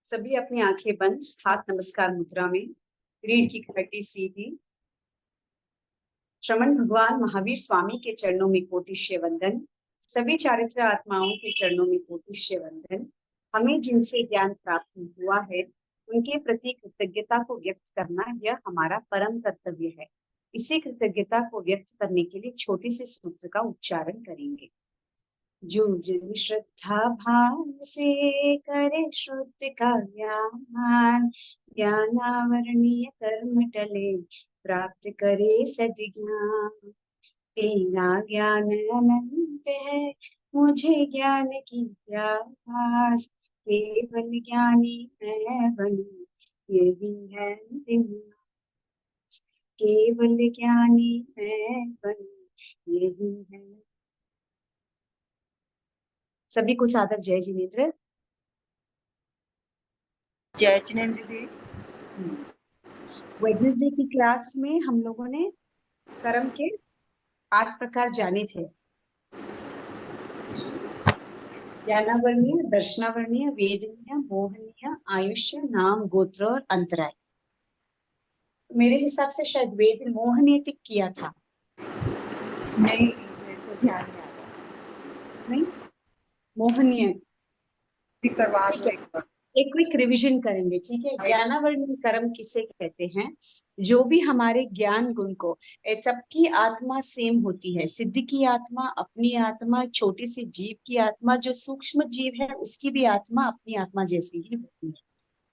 सभी अपनी आंखें बंद, हाथ नमस्कार मुद्रा में, रीढ़ की हड्डी सीधी। श्रमण भगवान महावीर स्वामी के चरणों में कोटिश्य वंदन। सभी चारित्र आत्माओं के चरणों में कोटिश्य वंदन। हमें जिनसे ज्ञान प्राप्त हुआ है उनके प्रति कृतज्ञता को व्यक्त करना यह हमारा परम कर्तव्य है। इसी कृतज्ञता को व्यक्त करने के लिए छोटे से सूत्र का उच्चारण करेंगे। जो जन श्रद्धा भाव से करे श्रुति का ज्ञान, ज्ञानावरणीय कर्म टले प्राप्त करे सद्ज्ञान। तेरा ज्ञान अनंत है, मुझे ज्ञान की प्यास, केवल ज्ञानी मैं बनूं यही है अंतिम आस। केवल ज्ञानी मैं बनूं यही है। सभी को सादर जय जिनेन्द्र। जय जिनेन्द्र दीदी। वेडनेसडे की क्लास में हम लोगों ने कर्म के 8 प्रकार जाने थे। ज्ञानावरणीय, दर्शनावरणीय, वेदनीय, मोहनीय, आयुष्य, नाम, गोत्र और अंतराय। मेरे हिसाब से शायद वेद मोहनीय टिक किया था। नहीं, मेरे को ध्यान नहीं आ रहा। नहीं, मोहनीय करवा ठीक दो है। एक बार। एक क्विक रिवीजन करेंगे, ठीक है। ज्ञानावरणीय कर्म किसे कहते हैं? जो भी हमारे ज्ञान गुण को, सबकी आत्मा सेम होती है। सिद्ध की आत्मा, अपनी आत्मा, छोटी सी जीव की आत्मा, जो सूक्ष्म जीव है उसकी भी आत्मा अपनी आत्मा जैसी ही होती है।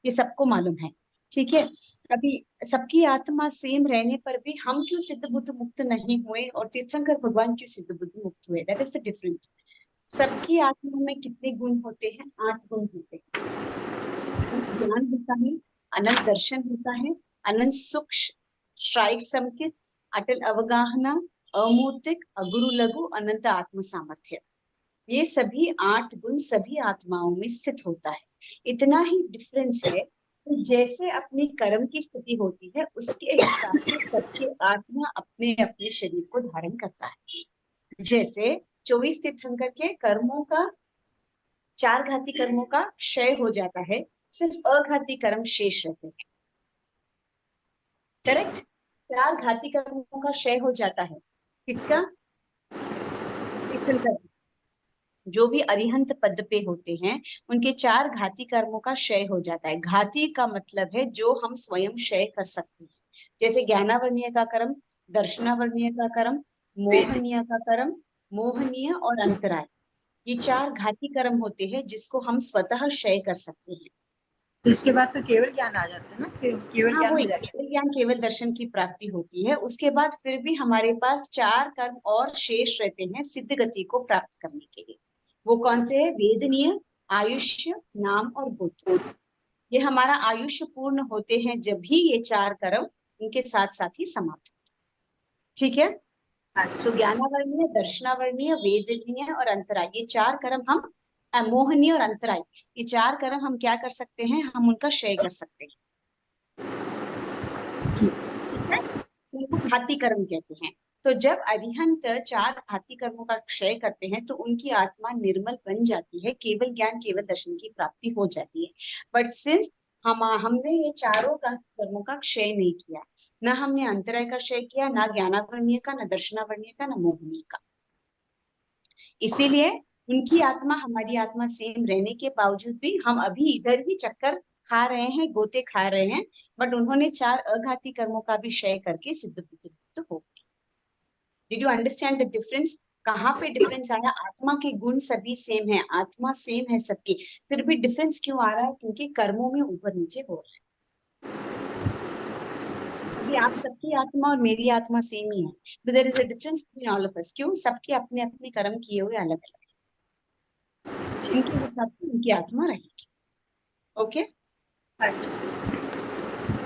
ये सबको मालूम है, ठीक है। अभी सबकी आत्मा सेम रहने पर भी हम क्यों सिद्ध बुद्ध मुक्त नहीं हुए और तीर्थंकर भगवान क्यों सिद्ध बुद्ध मुक्त हुए? That is the difference. सबकी आत्मा में कितने गुण होते हैं? 8 गुण होते हैं। अनंत ज्ञान होता है, अनंत दर्शन होता है, अनंत सूक्ष्म, श्राइक समकित, अटल अवगाहना, अमूर्तिक, अगुरु लघु, अनंत आत्म सामर्थ्य। ये सभी 8 गुण सभी आत्माओं में स्थित होता है। इतना ही डिफरेंस है कि जैसे अपनी कर्म की स्थिति होती है उसके हिसाब से सबके आत्मा अपने अपने शरीर को धारण करता है। जैसे 24 तीर्थंकर के कर्मों का, 4 घाती कर्मों का क्षय हो जाता है, सिर्फ अघाती कर्म शेष रहते हैं। करेक्ट? 4 घाती कर्मों का क्षय हो जाता है। किसका? तीर्थंकर। जो भी अरिहंत पद पे होते हैं उनके 4 घाती कर्मों का क्षय हो जाता है। घाती का मतलब है जो हम स्वयं क्षय कर सकते हैं। जैसे ज्ञानावरणीय का कर्म, दर्शनावरणीय का कर्म, मोहनीय का कर्म, मोहनीय और अंतराय, ये 4 घाती कर्म होते हैं जिसको हम स्वतः क्षय कर सकते हैं। तो इसके बाद तो केवल ज्ञान आ जाता है ना, फिर केवल हाँ, ज्ञान वो हो जाएगा। केवल ज्ञान, केवल दर्शन की प्राप्ति होती है। उसके बाद फिर भी हमारे पास 4 कर्म और शेष रहते हैं सिद्ध गति को प्राप्त करने के लिए। वो कौन से है? वेदनीय, आयुष्य, नाम और बुद्ध। ये हमारा आयुष्य पूर्ण होते हैं जब भी ये 4 कर्म इनके साथ साथ ही समाप्त होते हैं। ठीक है। तो ज्ञानावरणीय, दर्शनावरणीय, वेदनीय और अंतराय, ये 4 कर्म हम, मोहनीय और अंतराय, ये 4 कर्म हम क्या कर सकते हैं? हम उनका क्षय कर सकते हैं। ठीक है। इनको घाती कर्म कहते हैं। तो जब अरिहंत 4 घाती कर्मों का क्षय करते हैं तो उनकी आत्मा निर्मल बन जाती है, केवल ज्ञान, केवल दर्शन की प्राप्ति हो जाती है। बट सिंस हमने ये चारों का कर्मों का क्षय नहीं किया, ना हमने अंतराय का क्षय किया, ना ज्ञानावरणीय का, ना दर्शनावरणीय का, ना मोहनीय का, इसीलिए उनकी आत्मा हमारी आत्मा सेम रहने के बावजूद भी हम अभी इधर ही चक्कर खा रहे हैं, गोते खा रहे हैं। बट उन्होंने 4 अघाती कर्मों का भी क्षय करके सिद्ध बुद्ध मुक्त हो गए। Did you understand the difference? कहाँ पे डिफरेंस आया? आत्मा के गुण सभी सेम है, आत्मा सेम है सबकी, फिर भी डिफरेंस क्यों आ रहा है? क्योंकि कर्मों में ऊपर नीचे हो रहा है। अभी आप सबकी आत्मा और मेरी आत्मा सेम ही है, but there is a difference between all of us. क्यों? सबके अपने अपने कर्म किए हुए अलग अलग, इनके हिसाब से इनकी आत्मा रहेगी। ओके।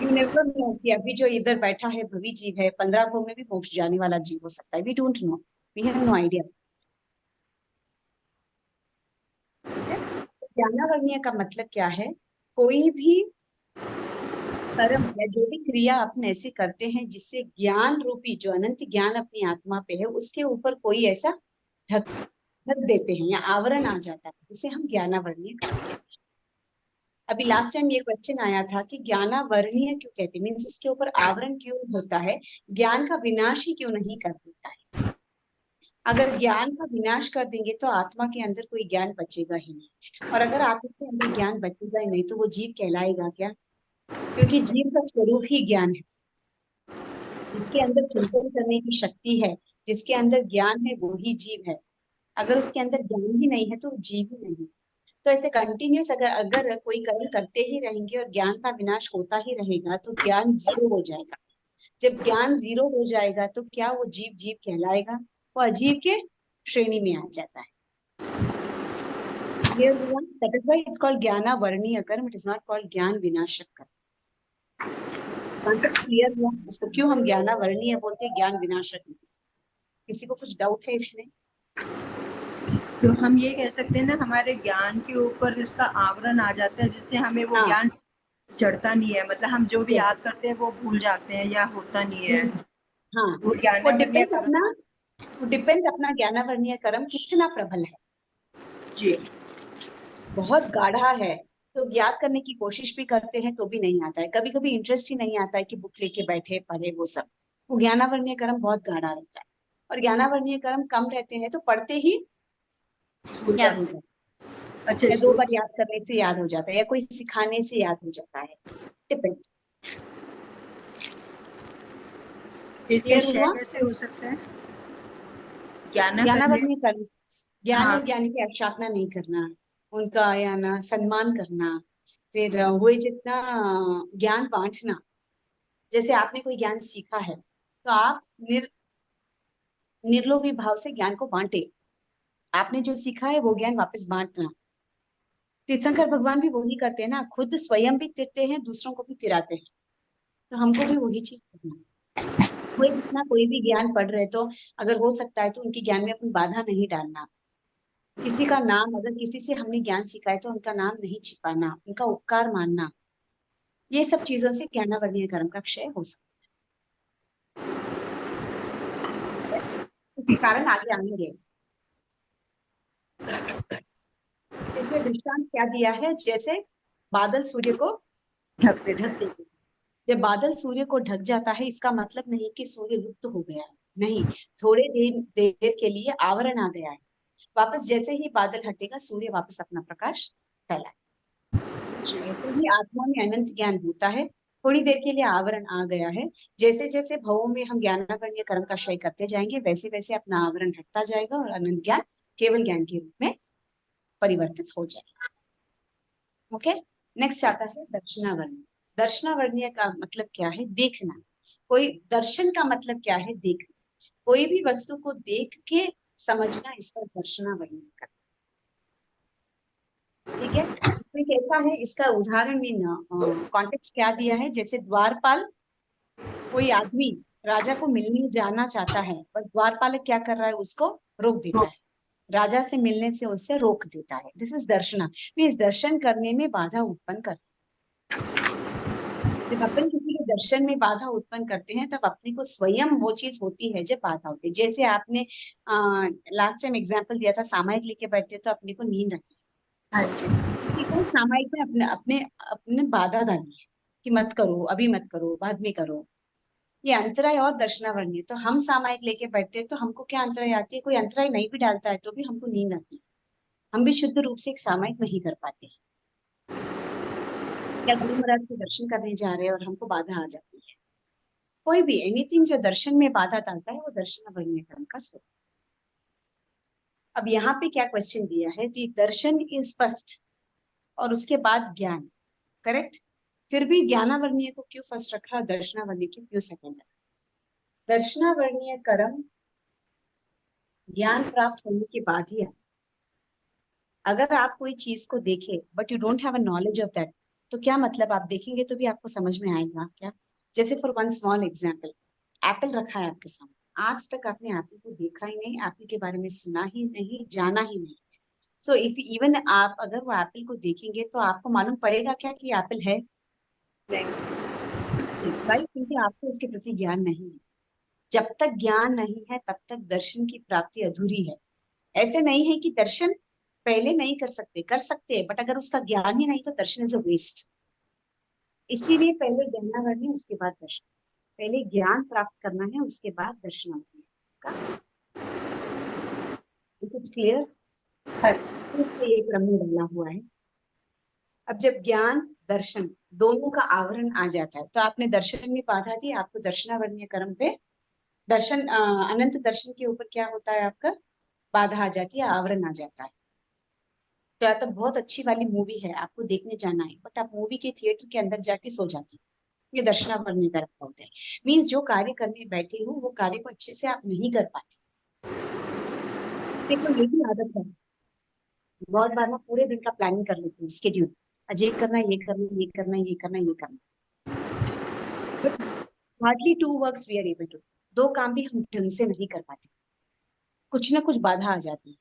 यू नेवर नो कि अभी जो इधर बैठा है भवी जीव है, 15 भव में भी मोक्ष जाने वाला जीव हो सकता है। We don't know, we have no idea. ठीक है। ज्ञानावरणीय का मतलब क्या है? कोई भी कर्म या जो भी क्रिया अपन ऐसे करते हैं जिससे ज्ञान रूपी, जो अनंत ज्ञान अपनी आत्मा पे है, उसके ऊपर कोई ऐसा ढक ढक देते हैं या आवरण आ जाता है, उसे हम ज्ञानावरणीय कर्म कहते हैं। अभी लास्ट टाइम ये क्वेश्चन आया था कि ज्ञानावर्णीय क्यों कहते, मीन्स उसके ऊपर आवरण क्यों होता है, ज्ञान का विनाश ही क्यों नहीं कर देता है। अगर ज्ञान का विनाश कर देंगे तो आत्मा के अंदर कोई ज्ञान बचेगा ही नहीं, और अगर आत्मा के अंदर ज्ञान बचेगा ही नहीं तो वो जीव कहलाएगा क्या? क्योंकि जीव का स्वरूप ही ज्ञान है। जिसके अंदर चिंतन करने की शक्ति है, जिसके अंदर ज्ञान है, वो ही जीव है। अगर उसके अंदर ज्ञान ही नहीं है तो वो जीव ही नहीं है। तो ऐसे कंटिन्यूस अगर अगर कोई कर्म करते ही रहेंगे और ज्ञान का विनाश होता ही रहेगा तो ज्ञान जीरो हो जाएगा। जब ज्ञान जीरो हो जाएगा तो क्या वो जीव जीव कहलाएगा? वो अजीव के श्रेणी में आ जाता है। क्लियर हुआ? That is why it's called ज्ञानावर्णीय कर्म, इट इज नॉट कॉल्ड ज्ञान विनाशक कर्म। कॉन्सेप्ट क्लियर हुआ? इसको क्यों हम ज्ञानावर्णीय बोलते हैं, ज्ञान विनाशक नहीं? किसी को कुछ डाउट है इसमें? तो हम ये कह सकते हैं ना, हमारे ज्ञान के ऊपर इसका आवरण आ जाता है जिससे हमें वो हाँ, ज्ञान चढ़ता नहीं है, मतलब हम जो भी yes, याद करते हैं वो भूल जाते हैं या होता नहीं है। हाँ। वो वो ज्ञानावर्णीय डिपेंड कर्म। अपना वो डिपेंड अपना ज्ञानावर्णीय कर्म कितना प्रबल है। जी। बहुत गाढ़ा है तो याद करने की कोशिश भी करते हैं तो भी नहीं आता है, कभी कभी इंटरेस्ट ही नहीं आता है कि बुक लेके बैठे पढ़े वो सब। वो ज्ञानावर्णीय कर्म बहुत गाढ़ा रहता है, और ज्ञानावर्णीय कर्म कम रहते हैं तो पढ़ते ही भूल याद हो जाते हैं। जाता अच्छा है, या जी। दो बार याद करने से याद हो जाता है, या कोई सिखाने से याद हो जाता है। डिपेंड्स। इसका क्लियर क्षय हुआ? कैसे हो सकता है? ज्ञानावर्णीय। ज्ञानावर्णीय कर्म, ज्ञान हाँ। और ज्ञानी की अवसाधना नहीं करना, उनका या ना सम्मान करना, फिर हुए जितना ज्ञान बांटना। जैसे आपने कोई ज्ञान सीखा है तो आप निर्लोभी भाव से ज्ञान को बांटे। आपने जो सीखा है वो ज्ञान वापस बांटना। तीर्थंकर भगवान भी वही करते हैं ना, खुद स्वयं भी तिरते हैं, दूसरों को भी तिराते हैं। तो हमको भी वही चीज करना है। कोई जितना कोई भी ज्ञान पढ़ रहे तो अगर हो सकता है तो उनके ज्ञान में अपनी बाधा नहीं डालना। किसी का नाम, अगर किसी से हमने ज्ञान सीखा है तो उनका नाम नहीं छिपाना, उनका उपकार मानना। ये सब चीजों से ज्ञानावर्णीय कर्म का क्षय हो सकता है। उसके कारण आगे आएंगे। इसमें दृष्टांत क्या दिया है, जैसे बादल सूर्य को ढक देता ढक है। देते हैं। जब बादल सूर्य को ढक जाता है इसका मतलब नहीं कि सूर्य लुप्त हो गया है, नहीं। थोड़े देर देर के लिए आवरण आ गया है। वापस जैसे ही बादल हटेगा सूर्य वापस अपना प्रकाश फैलाए। जी। ऐसे ही आत्मा में अनंत ज्ञान होता है, थोड़ी देर के लिए आवरण आ गया है। जैसे जैसे भवों में हम ज्ञानावर्णीय कर्म का क्षय करते जाएंगे वैसे वैसे अपना आवरण हटता जाएगा और अनंत ज्ञान केवल ज्ञान के रूप में परिवर्तित हो जाएगा। ओके। नेक्स्ट आता है दर्शनावर्णीय। दर्शनावर्णीय का मतलब क्या है? देखना। कोई दर्शन का मतलब क्या है? देखना। कोई भी वस्तु को देख के समझना, इसका दर्शनावर्णीय का। ठीक है। इसमें कैसा है, इसका उदाहरण में कॉन्टेक्स्ट क्या दिया है, जैसे द्वारपाल, कोई आदमी राजा को मिलने जाना चाहता है पर द्वारपालक क्या कर रहा है, उसको रोक देता है। राजा से मिलने से उसे रोक देता है। दिस इज दर्शना। इस दर्शन करने में बाधा उत्पन्न कर, जब अपन किसी के दर्शन में बाधा उत्पन्न करते हैं तब अपने को स्वयं वो चीज होती है जब बाधा होती है। जैसे आपने लास्ट टाइम एग्जांपल दिया था, सामायिक लेके बैठते तो अपने को नींद आती हाँ जी। है, किसी को सामायिक में अपने अपने अपने बाधा डाली है कि मत करो, अभी मत करो, बाद में करो। ये अंतराय और दर्शनावर्णीय। तो हम सामायिक लेके बैठते हैं तो हमको क्या अंतराय आती है, कोई अंतराय नहीं भी डालता है तो भी हमको नींद आती है। हम भी शुद्ध रूप से एक सामायिक नहीं कर पाते। या गुरु महाराज के दर्शन करने जा रहे हैं और हमको बाधा आ जाती है। कोई भी एनीथिंग जो दर्शन में बाधा डालता है वो दर्शनावर्णीय कर्म का स्वरूप। अब यहाँ पे क्या क्वेश्चन दिया है कि दर्शन इज फर्स्ट और उसके बाद ज्ञान, करेक्ट? फिर भी ज्ञानावर्णीय को क्यों फर्स्ट रखा, दर्शनावर्णीय को क्यों सेकंड रखा? दर्शनावर्णीय कर्म ज्ञान प्राप्त होने के बाद ही आता है। अगर आप कोई चीज को देखे but you don't have a knowledge of that, तो क्या मतलब, आप देखेंगे तो भी आपको समझ में आएगा क्या? जैसे for one small example, Apple रखा है आपके सामने, आज तक आपने एप्पल को देखा ही नहीं, एप्पल के बारे में सुना ही नहीं, जाना ही नहीं। सो इफ इवन आप अगर वो एप्पल को देखेंगे तो आपको मालूम पड़ेगा क्या कि एप्पल है? नहीं। भाई, क्योंकि आपको उसके प्रति ज्ञान नहीं है। जब तक ज्ञान नहीं है तब तक दर्शन की प्राप्ति अधूरी है। ऐसे नहीं है कि दर्शन पहले नहीं कर सकते हैं, बट अगर उसका ज्ञान ही नहीं तो दर्शन इज अ वेस्ट। इसीलिए पहले ज्ञानावरणी उसके बाद दर्शन, पहले ज्ञान प्राप्त करना है उसके बाद दर्शनावरणी का। कुछ क्लियर? ये क्रम में डाला हुआ है। अब जब ज्ञान दर्शन दोनों का आवरण आ जाता है तो आपने दर्शन में बाधा दी, आपको दर्शनावरणीय कर्म पे दर्शन अनंत दर्शन के ऊपर क्या होता है, आपका बाधा आ जाती है, आवरण आ जाता है। तो या तो बहुत अच्छी वाली मूवी है, आपको देखने जाना है, बट आप मूवी के थिएटर के अंदर जाके सो जाती है, ये दर्शनावरणीय कर्म होता है। मीन्स जो कार्य करने बैठे हो वो कार्य को अच्छे से आप नहीं कर पाते। देखो ये भी आदत है, बहुत बार मैं पूरे दिन का प्लानिंग कर लेती हूँ, स्केड्यूल, आज ये करना, ये करना, ये करना, ये करना, ये करना, but hardly 2 works we are able to, 2 काम भी हम ढंग से नहीं कर पाते, कुछ ना कुछ बाधा आ जाती है,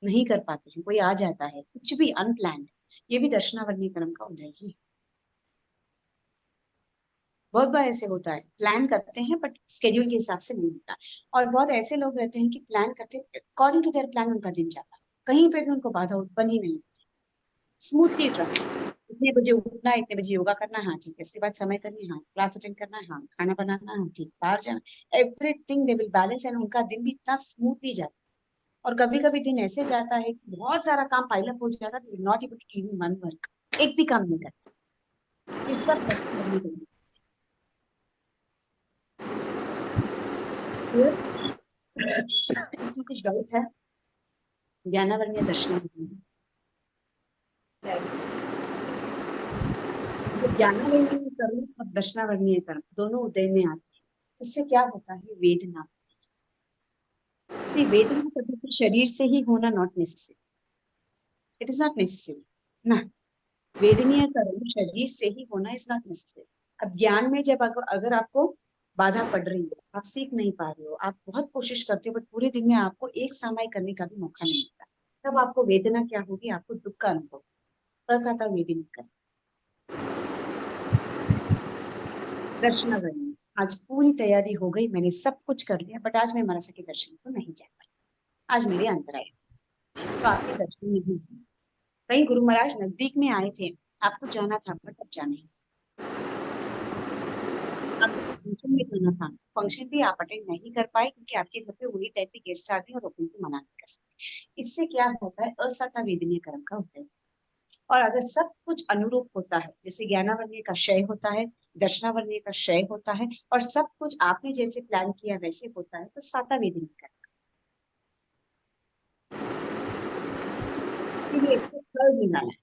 नहीं कर पाते हैं, कोई आ जाता है, कुछ भी अनप्लान्ड। ये भी दर्शनावरणीय कर्म का उदय ही है। बहुत बार ऐसे होता है, प्लान करते हैं बट स्केड्यूल के हिसाब से नहीं होता। और बहुत ऐसे लोग रहते हैं कि प्लान करते हैं, अकॉर्डिंग टू देयर प्लान उनका दिन जाता है, कहीं पे भी उनको बाधा उत्पन्न ही नहीं होती, स्मूथली रन। इतने बजे उठना है, इतने बजे योगा करना है, हाँ ठीक है, उसके बाद समय करनी है, हाँ क्लास अटेंड करना है, हाँ खाना बनाना है, हाँ ठीक, बाहर जाना, everything they will balance, and उनका दिन भी इतना स्मूथली जाता है। और कभी कभी दिन ऐसे जाता है कि बहुत सारा काम पाइलअप हो जाता है, not able to even one work, एक भी काम नहीं करता। ये सब दर्शन। इसमें कुछ डाउट है? ज्ञानावरणीय दर्शनावरणीय, जब ज्ञानावरणीय कर्म और दर्शनावरणीय कर्म दोनों उदय में आते हैं, इससे क्या होता है, वेदना। सी वेदना कभी भी शरीर से ही होना not necessary, it is not necessary ना। वेदनीय कर्म शरीर से ही होना इज नॉट नेसेसरी। अब ज्ञान में जब अगर आपको बाधा पड़ रही है, आप सीख नहीं पा रहे हो, आप बहुत कोशिश करते हो बट पूरे दिन में आपको एक सामाई करने का भी मौका नहीं मिलता, तब आपको वेदना क्या होगी, आपको दुख का अनुभव, बस आता वेदना कर। दर्शनावरणीय, आज पूरी तैयारी हो गई, मैंने सब कुछ कर लिया, बट आज मैं मनसा के दर्शन को नहीं जा पाई, आज मेरे अंतराय, तो आपके दर्शन नहीं हुए। कहीं गुरु महाराज नजदीक में आए थे, आपको जाना था बट अब जाना है, आपको फंक्शन में जाना था, फंक्शन भी आप अटेंड नहीं कर पाए क्योंकि आपके घर पे वही टाइप के गेस्ट आ गए और उनको मना नहीं कर सकते। इससे क्या होता है, असता वेदनीय कर्म का होता है। और अगर सब कुछ अनुरूप होता है, जैसे ज्ञानावरणीय का क्षय होता है, दर्शनावरणीय का क्षय होता है, और सब कुछ आपने जैसे प्लान किया वैसे होता है, तो साता वेदनीय कर्म। इसीलिए इसको फल मिलाना है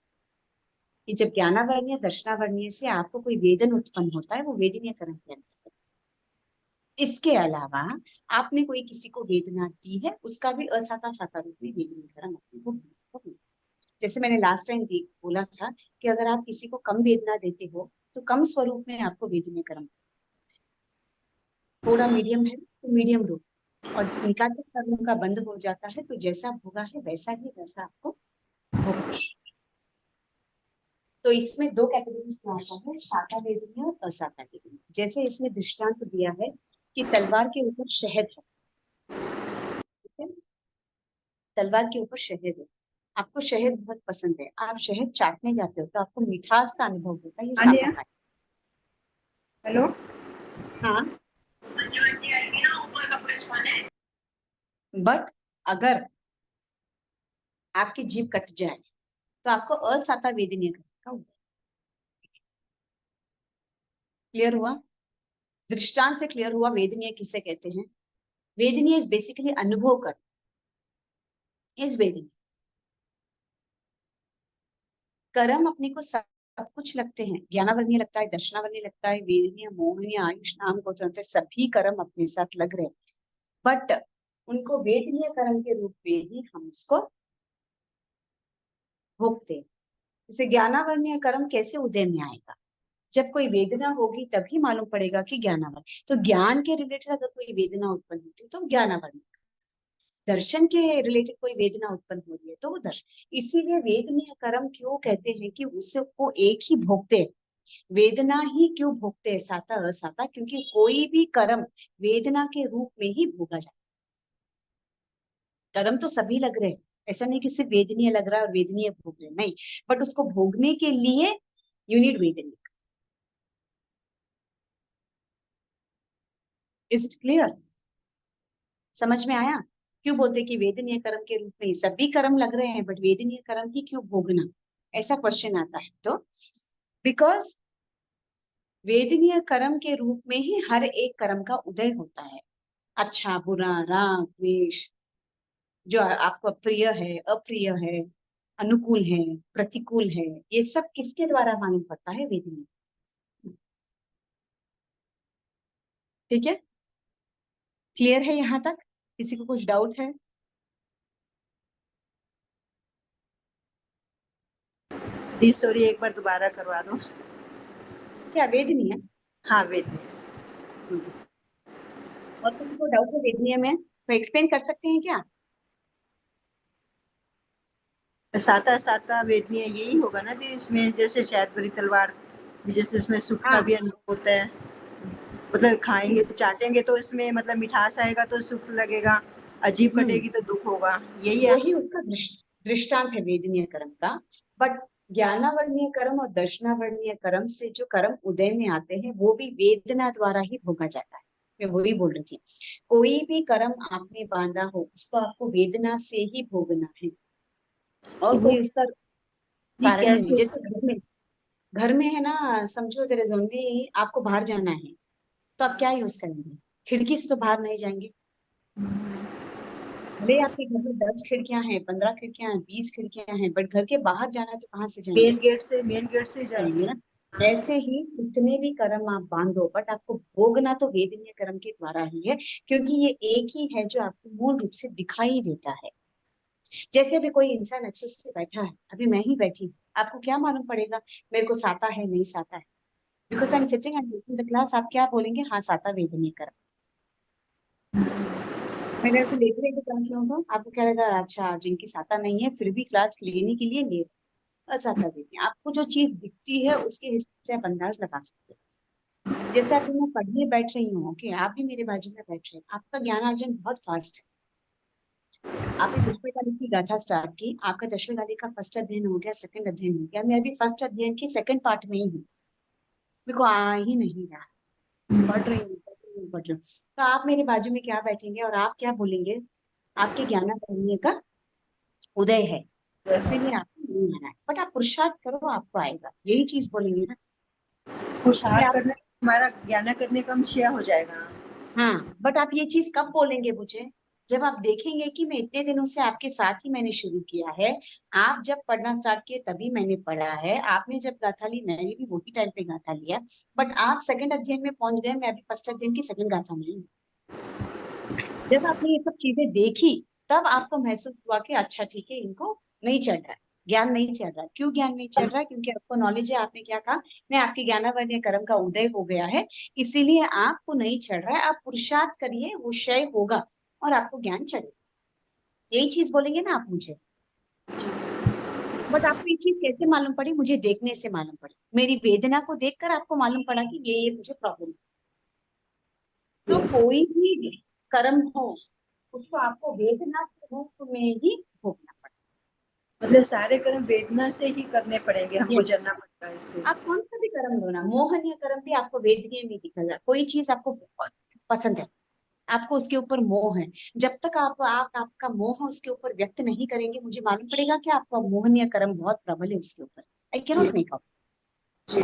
कि जब ज्ञानावरणीय दर्शनावरणीय से आपको कोई वेदन उत्पन्न होता है, वो वेदनीय कर्म के अंतर्गत। इसके अलावा आपने कोई किसी को वेदना दी है, उसका भी असाता साता रूप में वेदनीय कर्म अपने को होगा। जैसे मैंने लास्ट टाइम बोला था कि अगर आप किसी को कम वेदना देते हो तो कम स्वरूप में आपको वेदनीय कर्म, थोड़ा मीडियम है तो मीडियम दो, और निकाले कर्मों का बंद हो जाता है तो जैसा भोगा है वैसा ही वैसा आपको भोग। तो इसमें 2 कैटेगरीज में आता है, साता वेदनीय और असाता वेदनीय। जैसे इसमें दृष्टांत दिया है कि तलवार के ऊपर शहद है, ठीक है? तलवार के ऊपर शहद है, आपको शहद बहुत पसंद है, आप शहद चाटने जाते हो तो आपको मिठास का अनुभव होता है, ये साता आलिया, का हेलो। है। हाँ, बट अगर आपकी जीभ कट जाए तो आपको असाता वेदनीय का होगा। क्लियर हुआ? दृष्टांत से क्लियर हुआ वेदनीय किसे कहते हैं? वेदनीय इज बेसिकली अनुभव कर, इज वेदनीय। कर्म अपने को सब कुछ लगते हैं, ज्ञानावरणीय लगता है, दर्शनावरणीय लगता है, वेदनीय, मोहनीय, आयुष, नाम गोत्र, सभी कर्म अपने साथ लग रहे हैं, बट उनको वेदनीय कर्म के रूप में ही हम उसको भोगते हैं। जैसे ज्ञानावरणीय कर्म कैसे उदय में आएगा, जब कोई वेदना होगी तभी मालूम पड़ेगा कि ज्ञानावरण, तो ज्ञान के रिलेटेड अगर कोई वेदना उत्पन्न होती है तो ज्ञानावरण, दर्शन के रिलेटेड कोई वेदना उत्पन्न हो रही है तो वो दर्शन। इसीलिए वेदनीय कर्म क्यों कहते हैं कि उसको एक ही भोगते हैं, वेदना ही क्यों भोगते हैं, साता असाता, क्योंकि कोई भी कर्म वेदना के रूप में ही भोगा जाता है। कर्म तो सभी लग रहे हैं, ऐसा नहीं कि सिर्फ वेदनीय लग रहा है और वेदनीय भोग रहे, नहीं, बट उसको भोगने के लिए यू नीड वेदनीय। Is it clear? समझ में आया? क्यों बोलते कि वेदनीय कर्म के रूप में सभी कर्म लग रहे हैं, बट वेदनीय कर्म ही क्यों भोगना, ऐसा क्वेश्चन आता है। तो बिकॉज वेदनीय कर्म के रूप में ही हर एक कर्म का उदय होता है। अच्छा बुरा, राग द्वेष, जो आपको प्रिय है, अप्रिय है, अनुकूल है, प्रतिकूल है, ये सब किसके द्वारा मालूम पड़ता है? वेदनीय। ठीक है, क्लियर है यहाँ तक? किसी को कुछ डाउट है? दी सॉरी, एक बार दोबारा करवा दो। क्या वेदनीय? हाँ, वेद हम्म। और किसी को डाउट है वेदनीय में तो एक्सप्लेन कर सकते हैं क्या? साता साता वेदनीय यही होगा ना जी, इसमें जैसे शहद भरी तलवार, जैसे इसमें सुख का हाँ। भी अनुभव होता है, मतलब खाएंगे चाटेंगे तो इसमें मतलब मिठास आएगा तो सुख लगेगा, अजीब हम्म। कटेगी तो दुख होगा, यही है। वही उसका दृष्टांत है वेदनीय कर्म का। बट ज्ञानावर्णीय कर्म और दर्शनावर्णीय कर्म से जो कर्म उदय में आते हैं वो भी वेदना द्वारा ही भोगा जाता है। मैं वही बोल रही थी, कोई भी कर्म आपने बांधा हो उसको आपको वेदना से ही भोगना है, और वो कोई उसका ये कारण नहीं। कैसे? जैसे घर में है ना, समझो तेरे जोनली आपको बाहर जाना है, तो आप क्या यूज करेंगे? खिड़की से तो बाहर नहीं जाएंगे। भले आपके घर में 10 खिड़कियां हैं, 15 खिड़कियां हैं, 20 खिड़कियां हैं, बट घर के बाहर जाना है तो कहाँ से जाएंगे? मेन गेट से जाएंगे जाएंगे। ना। हाँ। ऐसे ही कितने भी कर्म आप बांधो, बट आपको भोगना तो वेदनीय कर्म के द्वारा ही है, क्योंकि ये एक ही है जो आपको मूल रूप से दिखाई देता है। जैसे अभी कोई इंसान अच्छे से बैठा है, अभी मैं ही बैठी हूँ, आपको क्या मालूम पड़ेगा मेरे को साता है नहीं साता है? Because I am sitting and taking the class, आप क्या बोलेंगे? हाँ साता वेदनीय कर्म। मैं अगर लेते लेते क्लास लूँ तो आपको क्या लगेगा? अच्छा जिनकी साता नहीं है फिर भी क्लास लेने के लिए ले, असाता देती है। आपको जो चीज दिखती है उसके हिसाब से आप अंदाज लगा सकते हैं। जैसे अभी मैं पढ़ने बैठ रही हूँ, ओके, आप भी मेरे बाजू में बैठ रहे हैं, आपका ज्ञानार्जन बहुत फास्ट है। आपने दशमें की गाथा स्टार्ट की, आपका दशमें का फर्स्ट अध्ययन हो गया, सेकंड अध्ययन हो गया, मैं अभी फर्स्ट अध्ययन की सेकंड पार्ट में ही हूँ, मेरे को आ ही नहीं रहा, पढ़ रही हूँ पढ़ रही हूँ पढ़ रही हूँ। तो आप मेरे बाजू में क्या बैठेंगे और आप क्या बोलेंगे? आपके ज्ञानार्जन का उदय है, इसीलिए आपको नहीं आना है, बट आप पुरुषार्थ करो आपको आएगा, यही चीज बोलेंगे ना। फिर पुरुषार्थ आप, करने हमारा ज्ञान करने का क्षय हो जाएगा। हाँ, बट आप ये चीज कब बोलेंगे मुझे? जब आप देखेंगे कि मैं इतने दिनों से आपके साथ ही मैंने शुरू किया है, आप जब पढ़ना स्टार्ट किए तभी मैंने पढ़ा है, आपने जब गाथा ली मैंने भी वही टाइम पे गाथा लिया, बट आप सेकंड अध्ययन में पहुंच गए, मैं अभी फर्स्ट अध्ययन की सेकंड गाथा में हूँ। जब आपने ये सब चीजें देखी तब आपको महसूस हुआ कि अच्छा ठीक है, इनको नहीं चल रहा है, ज्ञान नहीं चल रहा है। क्यों ज्ञान नहीं चल रहा है? क्योंकि आपको नॉलेज है, आपने क्या कहा, मैं आपकी ज्ञानावर्णीय कर्म का उदय हो गया है, इसीलिए आपको नहीं चल रहा है, आप पुरुषार्थ करिए, वो क्षय होगा और आपको ज्ञान चलेगा, यही चीज बोलेंगे ना आप मुझे। बट आपको ये चीज कैसे मालूम पड़ी? मुझे देखने से मालूम पड़ी, मेरी वेदना को देखकर आपको मालूम पड़ा कि ये मुझे प्रॉब्लम है। सो कोई भी कर्म हो उसको आपको वेदना के रूप में ही भोगना पड़ता मतलब सारे कर्म वेदना से ही करने पड़ेंगे, है। हमको Yes. जानना पड़ेगा इससे। आप कौन सा भी कर्म लो ना, मोहनीय कर्म भी आपको वेदनीय में दिखेगा। कोई चीज आपको बहुत पसंद है, आपको उसके ऊपर मोह है, जब तक आप आपका मोह उसके ऊपर व्यक्त नहीं करेंगे, मुझे मालूम पड़ेगा कि आपका मोहनीय कर्म बहुत प्रबल है उसके ऊपर। आई जी कैनॉट मेक आउट। जी।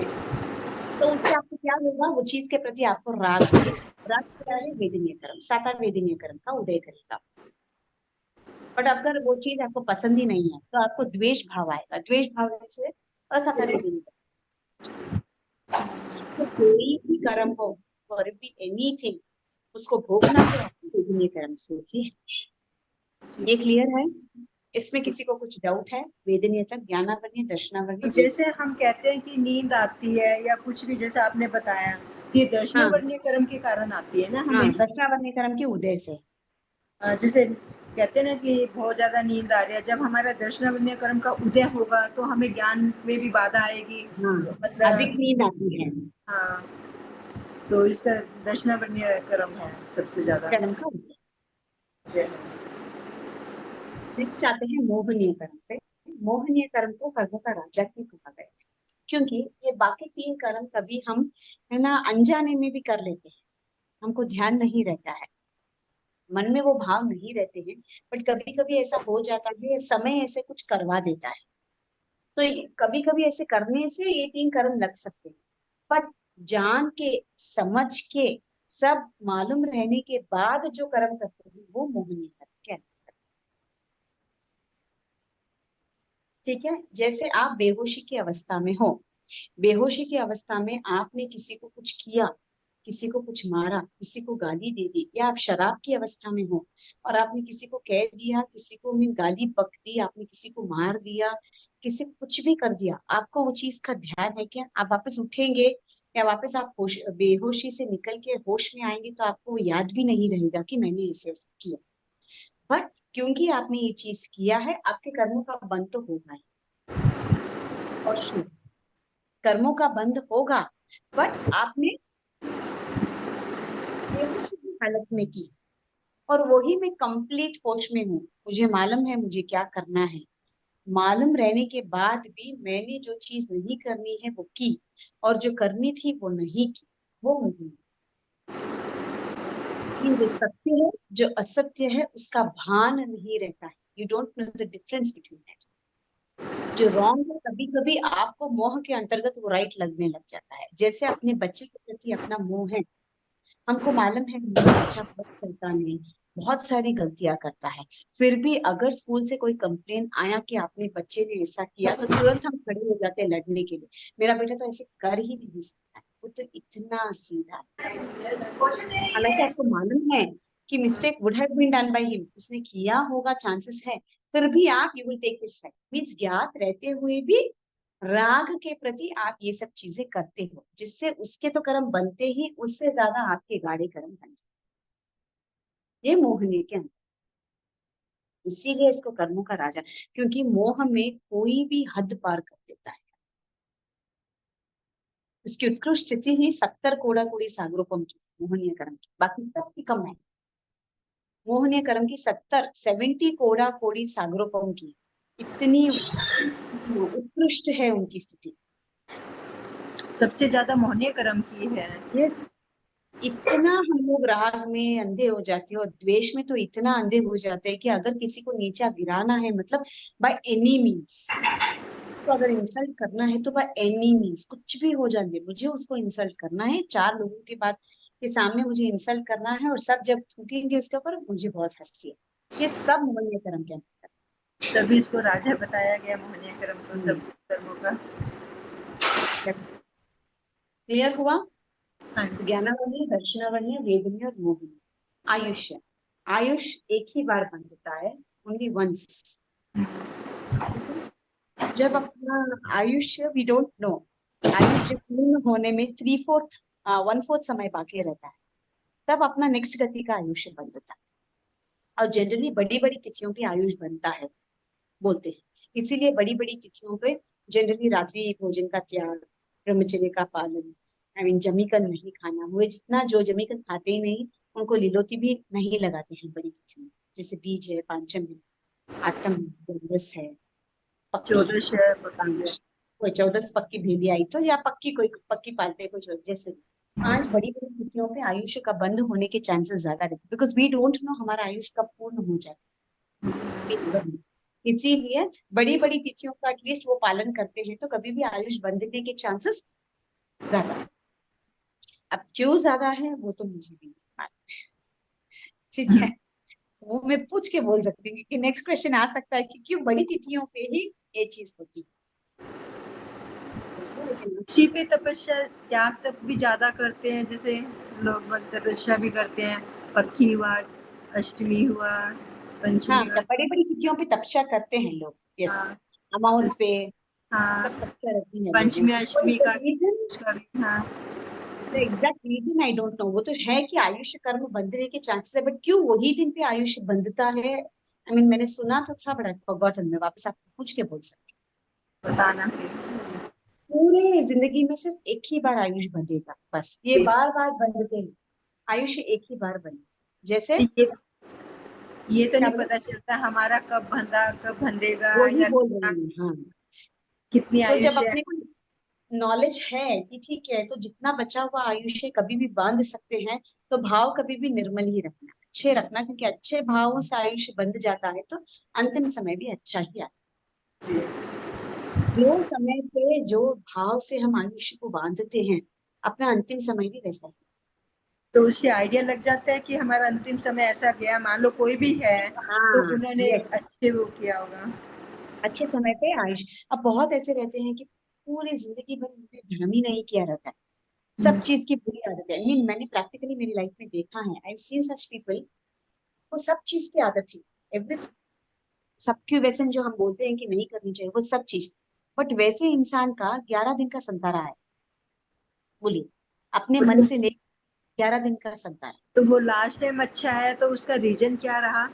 तो उससे आपको क्या होगा? वो चीज के प्रति आपको राग होगा। राग क्या है? वेदनीय कर्म, साता वेदनीय कर्म का उदय करेगा। बट अगर वो चीज आपको पसंद ही नहीं है तो आपको द्वेष भाव आएगा, द्वेष भाव से असाता वेदनीय कर्म। तो कोई भी कर्म हो, और बी एनीथिंग, उसको भोगना तो आपको वेदनीय कर्म से ही है। ये क्लियर है? इसमें किसी को कुछ डाउट है? वेदनीय तक, ज्ञानावर्णीय, तो दर्शनावर्णीय, जैसे हम कहते हैं कि नींद आती है या कुछ भी, जैसे आपने बताया कि हाँ दर्शनावर्णीय कर्म के कारण आती है ना हाँ, हमें। दर्शनावर्णीय कर्म के उदय से। जैसे कहते हैं ना कि बहुत ज्यादा नींद आ रही है, जब हमारा दर्शनावर्णीय कर्म का उदय होगा तो हमें ज्ञान में भी बाधा आएगी, हाँ, अधिक मतलब। नींद आती है, हाँ, तो इसका दर्शनावर्णीय कर्म है सबसे ज्यादा। कर्म का उदय। नेक्स्ट आते हैं मोहनीय कर्म पे। मोहनीय कर्म को कर्मों का राजा क्यों कहा गया है? क्योंकि ये बाकी तीन कर्म कभी हम, है ना, अनजाने में भी कर लेते हैं, हमको ध्यान नहीं रहता है, मन में वो भाव नहीं रहते हैं, बट कभी कभी ऐसा हो जाता है, समय ऐसे कुछ करवा देता है, तो कभी कभी ऐसे करने से ये तीन कर्म लग सकते हैं। बट जान के, समझ के, सब मालूम रहने के बाद जो कर्म करते हैं वो मोहनीय कर्म क्या है? ठीक है, जैसे आप बेहोशी की अवस्था में हो, बेहोशी की अवस्था में आपने किसी को कुछ किया, किसी को कुछ मारा, किसी को गाली दे दी, या आप शराब की अवस्था में हो और आपने किसी को कह दिया, किसी को में गाली बक दी, आपने किसी को मार दिया, किसी को कुछ भी कर दिया, आपको वो चीज का ध्यान है क्या? आप वापस उठेंगे या वापस आप बेहोशी से निकल के होश में आएंगे तो आपको याद भी नहीं रहेगा कि मैंने ऐसे ऐसे किया। बट क्योंकि आपने ये चीज किया है, आपके कर्मों का बंध तो होगा ही, और शुभ कर्मों का बंध होगा। बट आपने बेहोशी की हालत में की, और वही मैं कंप्लीट होश में हूँ, मुझे मालूम है मुझे क्या करना है, मालूम रहने के बाद भी मैंने जो चीज नहीं करनी है वो की, और जो करनी थी वो नहीं की, वो मुझे, ये जो सत्य है जो असत्य है उसका भान नहीं रहता है, you don't know the difference between that. जो रॉन्ग है कभी कभी आपको मोह के अंतर्गत वो राइट लगने लग जाता है, जैसे अपने बच्चे के प्रति अपना मोह है, हमको मालूम है मेरा बच्चा बहुत शैतान है, बहुत सारी गलतियां करता है, फिर भी अगर स्कूल से कोई कंप्लेन आया कि आपने बच्चे ने ऐसा किया तो तुरंत हम खड़े हो जाते हैं लड़ने के लिए, मेरा बेटा तो ऐसे कर ही नहीं सकता है, वो तो इतना सीधा है। हालांकि आपको मालूम है कि mistake would have been done by him, उसने किया होगा, चांसेस है, फिर भी आप you will take his side, means ज्ञात रहते हुए भी राग के प्रति आप ये सब चीजें करते हो, जिससे उसके तो कर्म बनते ही, उससे ज्यादा आपके गाढ़े कर्म बन जाते, ये मोहनीय के अंदर। इसीलिए इसको कर्मों का राजा, क्योंकि मोह में कोई भी हद पार कर देता है। उसकी उत्कृष्ट स्थिति ही 70 कोड़ा कोड़ी सागरोपम की, मोहनीय कर्म की, बाकी सबकी कम है। मोहनीय कर्म की 70 कोड़ा कोड़ी सागरोपम की, इतनी उत्कृष्ट है उनकी स्थिति। सबसे ज्यादा मोहनीय कर्म की है। यस, इतना हम लोग राग में अंधे हो जाते हैं, और द्वेष में तो इतना अंधे हो जाते हैं कि अगर किसी को नीचा गिराना है, मतलब बाय एनी मीन्स, तो अगर इंसल्ट करना है तो बाय एनी मीन्स, कुछ भी हो जाए मुझे उसको इंसल्ट करना है, चार लोगों के बाद के सामने मुझे इंसल्ट करना है, और सब जब थूकेंगे उसके ऊपर मुझे बहुत हंसी है। ये सब मोहनीय कर्म के अंतर्गत। तभी इसको राजा बताया गया मोहनीय कर्म को सब कर्मों का। क्लियर हुआ? हाँ तो जी। ज्ञानावरणीय, दर्शनावरणीय, वेदनीय और मोहनीय। आयुष्य, आयुष एक ही बार बंद होता है, ओनली वंस। जब अपना आयुष्य, वी डोंट नो, आयुष्य पूर्ण होने में 3/4 1/4 समय बाकी रहता है, तब अपना नेक्स्ट गति का आयुष्य बन जाता है। और जनरली बड़ी बड़ी तिथियों पे आयुष बनता है, बोलते हैं, इसीलिए बड़ी बड़ी तिथियों पे जनरली रात्रि भोजन का त्याग, ब्रह्मचर्य का पालन, आई मीन जमीकन नहीं खाना, हुए जितना जो जमीकन खाते ही नहीं, उनको लिलोती भी नहीं लगाते हैं बड़ी तिथियों में, जैसे बीज है, पांचम है, आठम है, दस है, पक्की है, 14 शहर पकी है। कोई 14 पक्की भेली आई तो, या पक्की कोई पक्की पालते कुछ, जैसे पांच बड़ी बड़ी तिथियों पे आयुष्य का बंद होने के चांसेस ज्यादा रहते, बिकॉज वी डोंट नो हमारा आयुष कब पूर्ण हो जाए। इसीलिए बड़ी बड़ी तिथियों का एटलीस्ट वो पालन करते हैं, तो कभी भी आयुष बंधने के चांसेस ज्यादा। अब क्यों ज्यादा है वो तो मुझे भी नहीं मालूम। ठीक है, वो मैं पूछ के बोल सकती हूँ कि नेक्स्ट क्वेश्चन आ सकता है कि क्यों बड़ी तिथियों पे ही ये चीज होती है, लेकिन इसी पे तपस्या त्याग तप भी ज्यादा करते हैं, जैसे लोग भक्त तपस्या भी करते हैं। पक्खी हुआ, अष्टमी हुआ, हाँ, पंचमी हुआ। तब बड़ी बड़ी तिथियों पे तपस्या करते हैं लोग, यस, हाँ। अमावस पे हाँ। सब तपस्या रहती है लोगों पंचमी की, अष्टमी का रीजन, उसका भी। हाँ। Exact reason I don't know, वो तो है कि आयुष्य कर्म बंधने के चांसेस है, बट क्यों वही दिन पे आयुष्य बंधता है, आई मीन मैंने सुना तो था, बट आई फॉरगॉटन, मैं वापस आपको पूछ के बोल सकती बताना फिर। हूँ। पूरे जिंदगी में सिर्फ एक ही बार आयुष बंधेगा, बस, ये बार बार बंधते हैं, आयुष्य एक ही बार बने, जैसे ये ये तो क्या नहीं बोला? पता चलता हमारा कब बंधा कब बंधेगा, वो ही या बोल रही हूँ, हाँ। कितनी तो जब आयुष्य है। अपने को नॉलेज है कि ठीक है, तो जितना बचा हुआ आयुष्य कभी भी बांध सकते हैं, तो भाव कभी भी निर्मल ही रखना, अच्छे रखना, क्योंकि अच्छे भावों से आयुष्य बंध जाता है तो अंतिम समय भी अच्छा ही आता जी। है। जो समय पे जो भाव से हम आयुष्य को बांधते हैं, अपना अंतिम समय भी वैसा ही। तो उससे आइडिया लग जाता है कि हमारा अंतिम समय ऐसा गया, मान लो कोई भी है तो हाँ, उन्होंने यस। अच्छे वो किया होगा। अच्छे समय पे आयुष्य, अब बहुत ऐसे रहते हैं कि पूरी जिंदगी भर उन्होंने ध्यान ही नहीं किया रहता है, सब हम्म, चीज की बुरी आदत है। I mean, मैंने प्रैक्टिकली मेरी लाइफ में देखा है, आई सीन सच पीपल, वो सब चीज की आदत थी, एवरीथिंग, सबकी व्यसन जो हम बोलते हैं कि नहीं करनी चाहिए, वो सब चीज, बट वैसे इंसान का 11 दिन का संतारा है, बोलिए, अपने मन तो से ले 11 दिन का संतारा। तो वो लास्ट टाइम अच्छा है तो उसका रीजन क्या रहा?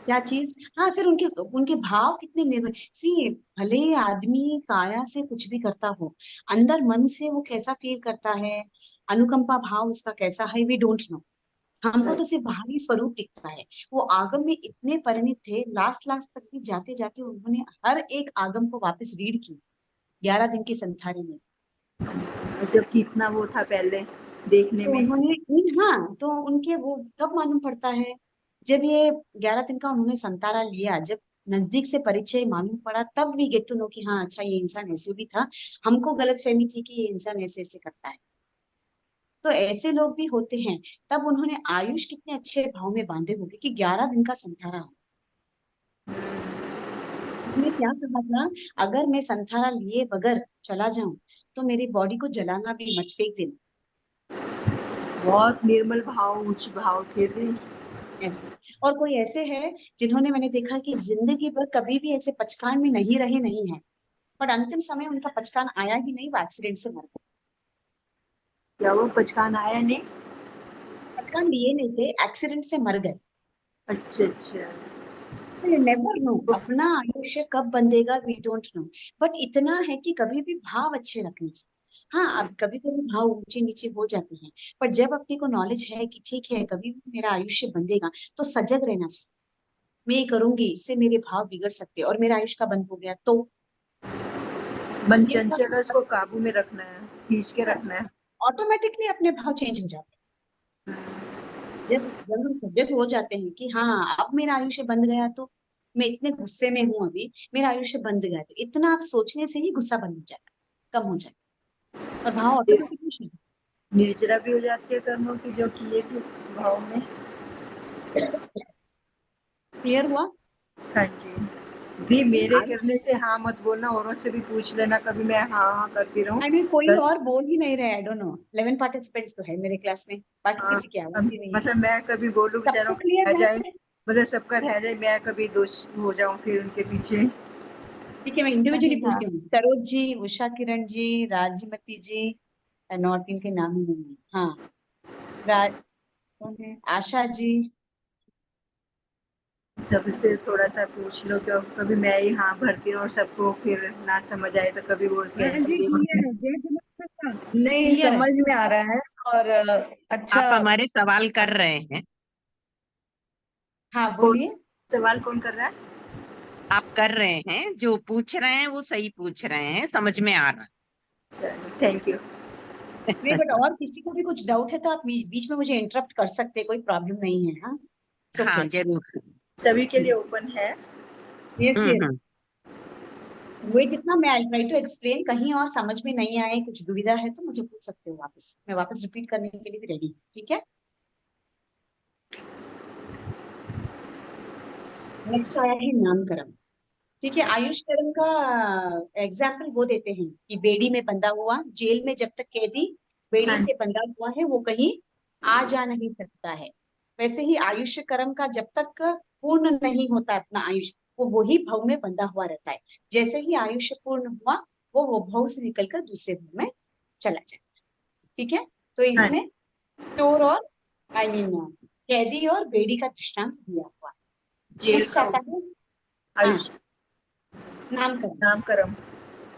क्या चीज? हाँ, फिर उनके उनके भाव कितने निर्मल सी, भले ही आदमी काया से कुछ भी करता हो, अंदर मन से वो कैसा फील करता है, अनुकंपा भाव उसका कैसा है, वी डोंट नो। हमको तो सिर्फ बाहरी स्वरूप दिखता है। वो आगम में इतने परिणित थे, लास्ट लास्ट तक भी जाते जाते उन्होंने हर एक आगम को वापस रीड की 11 दिन के संथारे में। जबकि इतना वो था पहले देखने तो में। उन्होंने हाँ, तो उनके वो कब मालूम पड़ता है, जब ये 11 दिन का उन्होंने संतारा लिया, जब नजदीक से परिचय मालूम पड़ा, तब भी गेट टू नो कि हाँ अच्छा, ये इंसान ऐसे भी था, हमको गलत फहमी थी कि ये इंसान ऐसे ऐसे करता है। तो ऐसे लोग भी होते हैं। तब उन्होंने आयुष कितने अच्छे भाव में बांधे होंगे कि 11 दिन का संतारा। उन्होंने क्या कहा था, अगर मैं संथारा लिए बगैर चला जाऊं तो मेरी बॉडी को जलाना भी मत, फेंक देना। बहुत निर्मल भाव, उच्च भाव थे। ऐसे, और कोई ऐसे हैं जिन्होंने, मैंने देखा कि जिंदगी भर कभी भी ऐसे पचकान में नहीं रहे, नहीं है, पर अंतिम समय उनका पचकान आया ही नहीं, वो एक्सीडेंट से मर गए। क्या वो पचकान आया नहीं? पचकान लिए नहीं थे, एक्सीडेंट से मर गए। अच्छा अच्छा। नेवर नो तो अपना आयुष्य कब बंधेगा, वी डोंट नो। बट इतना है कि कभी भी भाव अच्छे रखने चाहिए। हाँ, अब कभी कभी भाव ऊंचे नीचे हो जाते हैं, पर जब अपने को नॉलेज है कि ठीक है कभी भी मेरा आयुष्य बंधेगा, तो सजग रहना चाहिए। मैं ये करूंगी, इससे मेरे भाव बिगड़ सकते हैं और मेरा आयुष्य का बंद हो गया तो मन ये चंचल है, उसको काबू में रखना है, खींच के रखना है। ऑटोमेटिकली अपने भाव चेंज हो जाते हैं। जब हम सजग हो जाते हैं कि हाँ अब मेरा आयुष्य बंध गया, तो मैं इतने गुस्से में हूं अभी, मेरा आयुष्य बंध गया, तो इतना आप सोचने से ही गुस्सा बंद हो जाएगा, कम हो जाएगा, और भाव ऑटोमेटिकली शुरू। निर्जरा भी हो जाती है कर्मों की जो किए थे भाव में। क्लियर हुआ? हाँ जी। दी मेरे आई करने से हाँ मत बोलना, औरों से भी पूछ लेना, कभी मैं हाँ हाँ करती रहूं। मीन कोई बस। और बोल ही नहीं रहे, आई डोंट नो, 11 पार्टिसिपेंट्स तो है मेरे क्लास में, बाकी हाँ, किसी की आवाज ही नहीं है। मतलब मैं कभी बोलूं बेचारों सबको का रह क्लियर जाए, है? मतलब सबका रह जाए, मैं कभी दोष हो जाऊं फिर उनके पीछे। ठीक है, मैं हाँ इंडिविजुअली जी हाँ। पूछती हूँ, सरोज जी, उषा किरण जी, राजमती जी, नॉट इनके नाम ही नहीं है, हाँ, राज, कौन है, आशा जी। सबसे थोड़ा सा पूछ लो, क्यों कभी मैं ही हाँ भरती हूँ और सबको फिर ना समझ आए तो कभी वो हाँ कहेंगे जी, ये क्लियर बंदे। है, जय जगन्नाथ। नहीं, क्लियर है? समझ में आ रहा है। और आप अच्छा। हमारे सवाल कर रहे हैं। हाँ कौन बोलिए। सवाल कौन कर रहा है? आप कर रहे हैं, जो पूछ रहे हैं वो सही पूछ रहे हैं, समझ में आ रहा चलो थैंक यू। नहीं, है। बट और किसी को भी कुछ डाउट है तो आप बीच में मुझे इंटरप्ट कर सकते हैं, कोई प्रॉब्लम नहीं है, हाँ, इट्स हाँ ओके। जरूर। सभी के लिए ओपन है। यस यस, हम्म। वही जितना मैं आई ट्राई टू एक्सप्लेन, कहीं और समझ में नहीं आए, कुछ दुविधा है तो मुझे पूछ सकते हो वापस, मैं वापस रिपीट करने के लिए भी रेडी, ठीक है। नेक्स्ट आया है नामकरण। ठीक है, आयुष कर्म का एग्जाम्पल वो देते हैं कि बेड़ी में बंधा हुआ, जेल में जब तक कैदी बेड़ी हाँ से बंधा हुआ है, वो कहीं आ जा नहीं सकता है। वैसे ही आयुष्य कर्म का जब तक पूर्ण नहीं होता अपना आयुष, वो वही भव में बंधा हुआ रहता है। जैसे ही आयुष्य पूर्ण हुआ, वो भव से निकलकर दूसरे भव में चला जाए। ठीक है, तो हाँ। इसमें चोर और, आई मीन, कैदी और बेड़ी का दृष्टांत दिया हुआ। जेल नेक्स्ट का आता है, हाँ, आयुष नामकरण। नामकरण।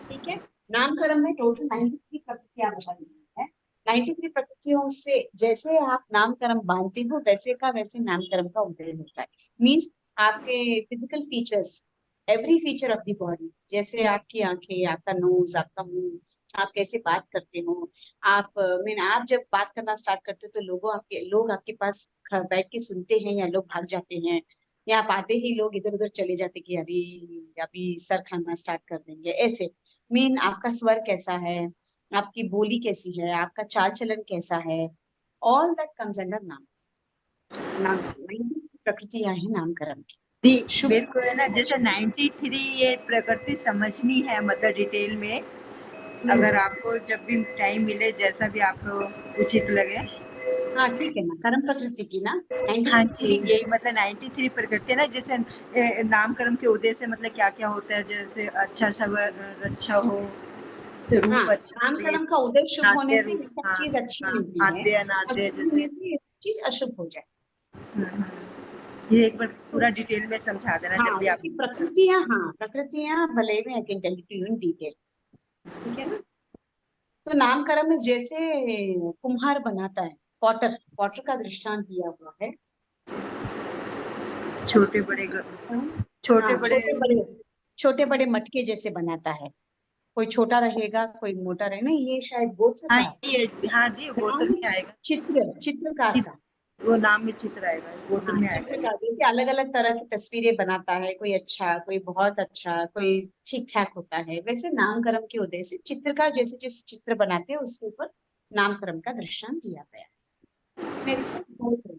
ठीक है, नामकरण में टोटल 93 प्रक्रिया बता दी है। 93 प्रकृतियों से जैसे आप नामकरण बांधते हो वैसे का वैसे नामकरण का उदय होता है। मीन्स आपके physical features, every feature of the body, जैसे आपकी आंखें, आपका नोज, आपका मुंह, आप कैसे बात करते हो, आप आप जब बात करना स्टार्ट करते हो तो लोग आपके पास बैठ के सुनते हैं या लोग भाग जाते हैं, या आप आते ही लोग इधर उधर चले जाते कि अभी अभी सर खाना स्टार्ट कर देंगे, ऐसे। आपका स्वर कैसा है, आपकी बोली कैसी है, आपका चाल चलन कैसा है, ऑल दैट कम्स अंडर नाम। प्रकृतियां है नामकरण की। दी मेरे को है ना, जैसे 93 ये प्रकृति समझनी है मतलब डिटेल में। अगर आपको जब भी टाइम मिले, जैसा भी आपको उचित लगे। हाँ ठीक है ना, कर्म प्रकृति की ना हाँ 93 जी, यही मतलब 93 प्रकृति है ना। जैसे नामकरण के उद्देश्य से मतलब क्या क्या होता है, जैसे अच्छा सवर अच्छा हो, हाँ, रूप अच्छा हो, ये नामकरण का उदय शुभ होने नाद्य से ये रूप, सब हाँ चीज अच्छी हाँ, मिलती है, आद्य और अनाद्य शुभ जैसे। होने से ये चीज अशुभ हो जाए। हम्म। ये एक बार तो पूरा डिटेल में समझा देना जब हाँ, भी आप। इसकी प्रकृतियां, हाँ प्रकृतियां भले में I can tell you in detail, ठीक है ना। तो नामकरण में जैसे कुम्हार बनाता है, पॉटर, पॉटर का दृष्टांत दिया हुआ है। छोटे बड़े छोटे हाँ, बड़े। छोटे बड़े मटके जैसे बनाता है, कोई छोटा रहेगा कोई मोटा रहेगा, नहीं ये शायद गोत्र हाँ का ये, हाँ जी, गोत्र नाम, में आएगा। चित्रकार का। वो नाम में चित्र आएगा, गोत्र हाँ, में आएगा ये। चित्रकार जैसे अलग अलग तरह की तस्वीरें बनाता है, कोई अच्छा, कोई बहुत अच्छा, कोई ठीक ठाक होता है, वैसे नामकरण के उद्देश्य से चित्रकार जैसे जिस चित्र बनाते हैं उसके ऊपर नामकरण का दृष्टांत दिया गया है। नेक्स्ट, गोत्र।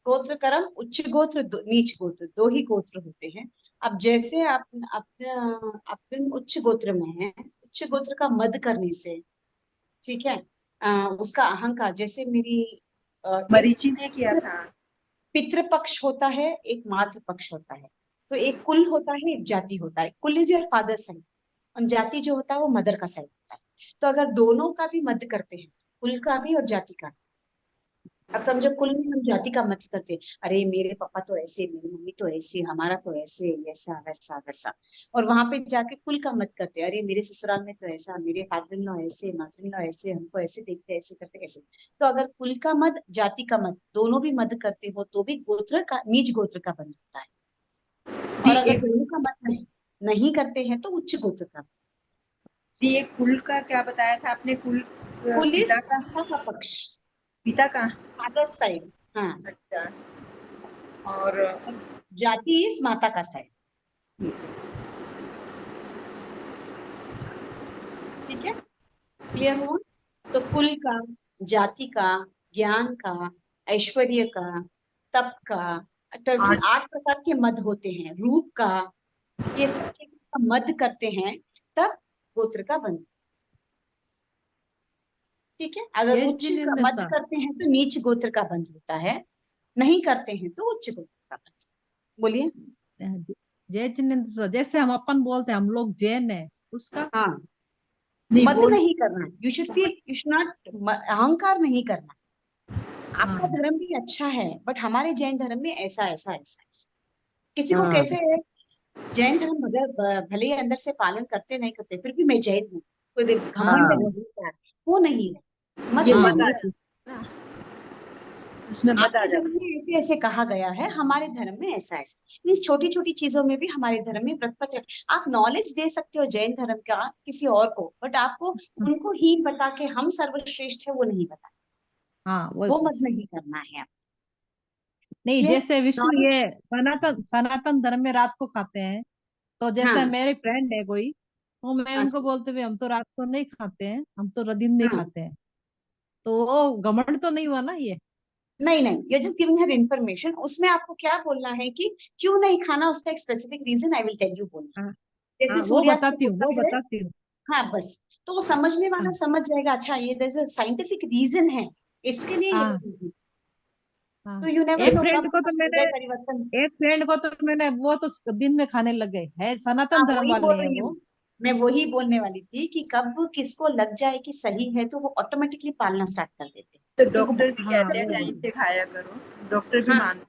गोत्र कर्म, उच्च गोत्र, नीच गोत्र, दो ही गोत्र होते हैं। अब जैसे आप अपने उच्च गोत्र में है, उच्च गोत्र का मद करने से, ठीक है, उसका अहंकार, जैसे मेरी एक मरीचि ने किया था। पितृ पक्ष होता है, एक मातृ पक्ष होता है। तो एक कुल होता है, एक जाति होता है। कुल इज योर फादर साइड, और जाति जो होता है वो मदर का साइड होता है। तो अगर दोनों का भी मद करते हैं, कुल का भी और जाति का, अब समझो कुल में हम जाति का मत करते हैं, अरे मेरे पापा तो ऐसे, मेरी मम्मी तो ऐसे, हमारा तो ऐसे, ऐसा वैसा वैसा, और वहां पे जाके कुल का मत करते हैं, अरे मेरे ससुराल में तो ऐसा, मेरे फादर इन लॉ ऐसे, मदर इन लॉ ऐसे, हमको ऐसे देखते, ऐसे करते, ऐसे। तो अगर कुल का मत, जाति का मत, दोनों भी मत करते हो तो भी गोत्र का, नीच गोत्र का बन जाता है। दी और अगर एक दोनों का मत नहीं करते हैं तो उच्च गोत्र का। दी एक कुल का क्या बताया था आपने? कुल कुल इज पिता का, पिता का पक्ष, पिता का। Father side. हाँ, अच्छा। और और जाति इज माता का साइड, ठीक है, क्लियर हुआ। तो कुल का, जाति का, ज्ञान का, ऐश्वर्य का, तप का, टोटल आठ 8 प्रकार के मद होते हैं, रूप का, ये सब चीजों का मद करते हैं, तब गोत्र का बन, ठीक है। अगर उच्च का मद जय करते हैं तो नीच गोत्र का बंध होता है, नहीं करते हैं तो उच्च गोत्र का बंध। बोलिए। जिनेन्द्र सर, जैसे हम अपन बोलते हैं हम लोग जैन है, उसका हाँ, नहीं मद बोल। नहीं करना, you should feel, you should not, अहंकार नहीं करना। आपका हाँ धर्म भी अच्छा है, बट हमारे जैन धर्म में ऐसा ऐसा ऐसा ऐसा, किसी को हाँ कैसे है, जैन धर्म भले ही अंदर से पालन करते नहीं करते फिर भी मैं जैन हूँ, कोई घमंड हाँ नहीं है, वो नहीं है, मत ये हाँ मत नहीं आ वो है। चीज। जाता, उसमें मत आ आपके धर्म जाता। में ऐसे ऐसे कहा गया है, हमारे धर्म में ऐसा ऐसा, इस छोटी छोटी चीजों में भी हमारे धर्म में व्रत पच, आप नॉलेज दे सकते हो जैन धर्म का किसी और को, बट आपको उनको ही बता के हम सर्वश्रेष्ठ है वो नहीं बता, हाँ वही वो मत चीज। नहीं करना है। नहीं, क्लियर, जैसे विष्णु नॉलेज। ये सनातन सनातन धर्म में रात को खाते हैं, तो जैसे हाँ, मेरे फ्रेंड है कोई, तो मैं उनको अच्छा, बोलते हुए हम तो रात को नहीं खाते हैं, हम तो दिन में ही हाँ, खाते हैं, तो वो घमंड तो नहीं हुआ ना ये? नहीं नहीं, you just giving her information, उसमें आपको क्या बोलना है कि क्यों नहीं खाना, उसका एक specific reason I will tell you बोलना। हाँ जैसे हाँ, वो सूर्यास्त बताती हूँ, होता वो है, बताती हूँ। हाँ बस, तो वो समझने वाला हाँ समझ जाएगा, अच्छा ये साइंटिफिक रीजन है इसके लिए ये हाँ reason। हाँ। तो यू नेवर एक नो फ्रेंड कब को तो हृदय मैंने परिवर्तन। एक फ्रेंड को तो मैंने, वो तो दिन में खाने लग गए है, हाँ, सनातन धर्म वही बोल वाले हैं रही वो। हूँ, मैं वही बोलने वाली थी कि कब किसको लग जाए कि सही है तो वो ऑटोमेटिकली पालना स्टार्ट कर देते हैं, तो क्योंकि डॉक्टर भी हाँ कहते हैं वो टाइम से खाया करो, डॉक्टर भी हाँ, मान।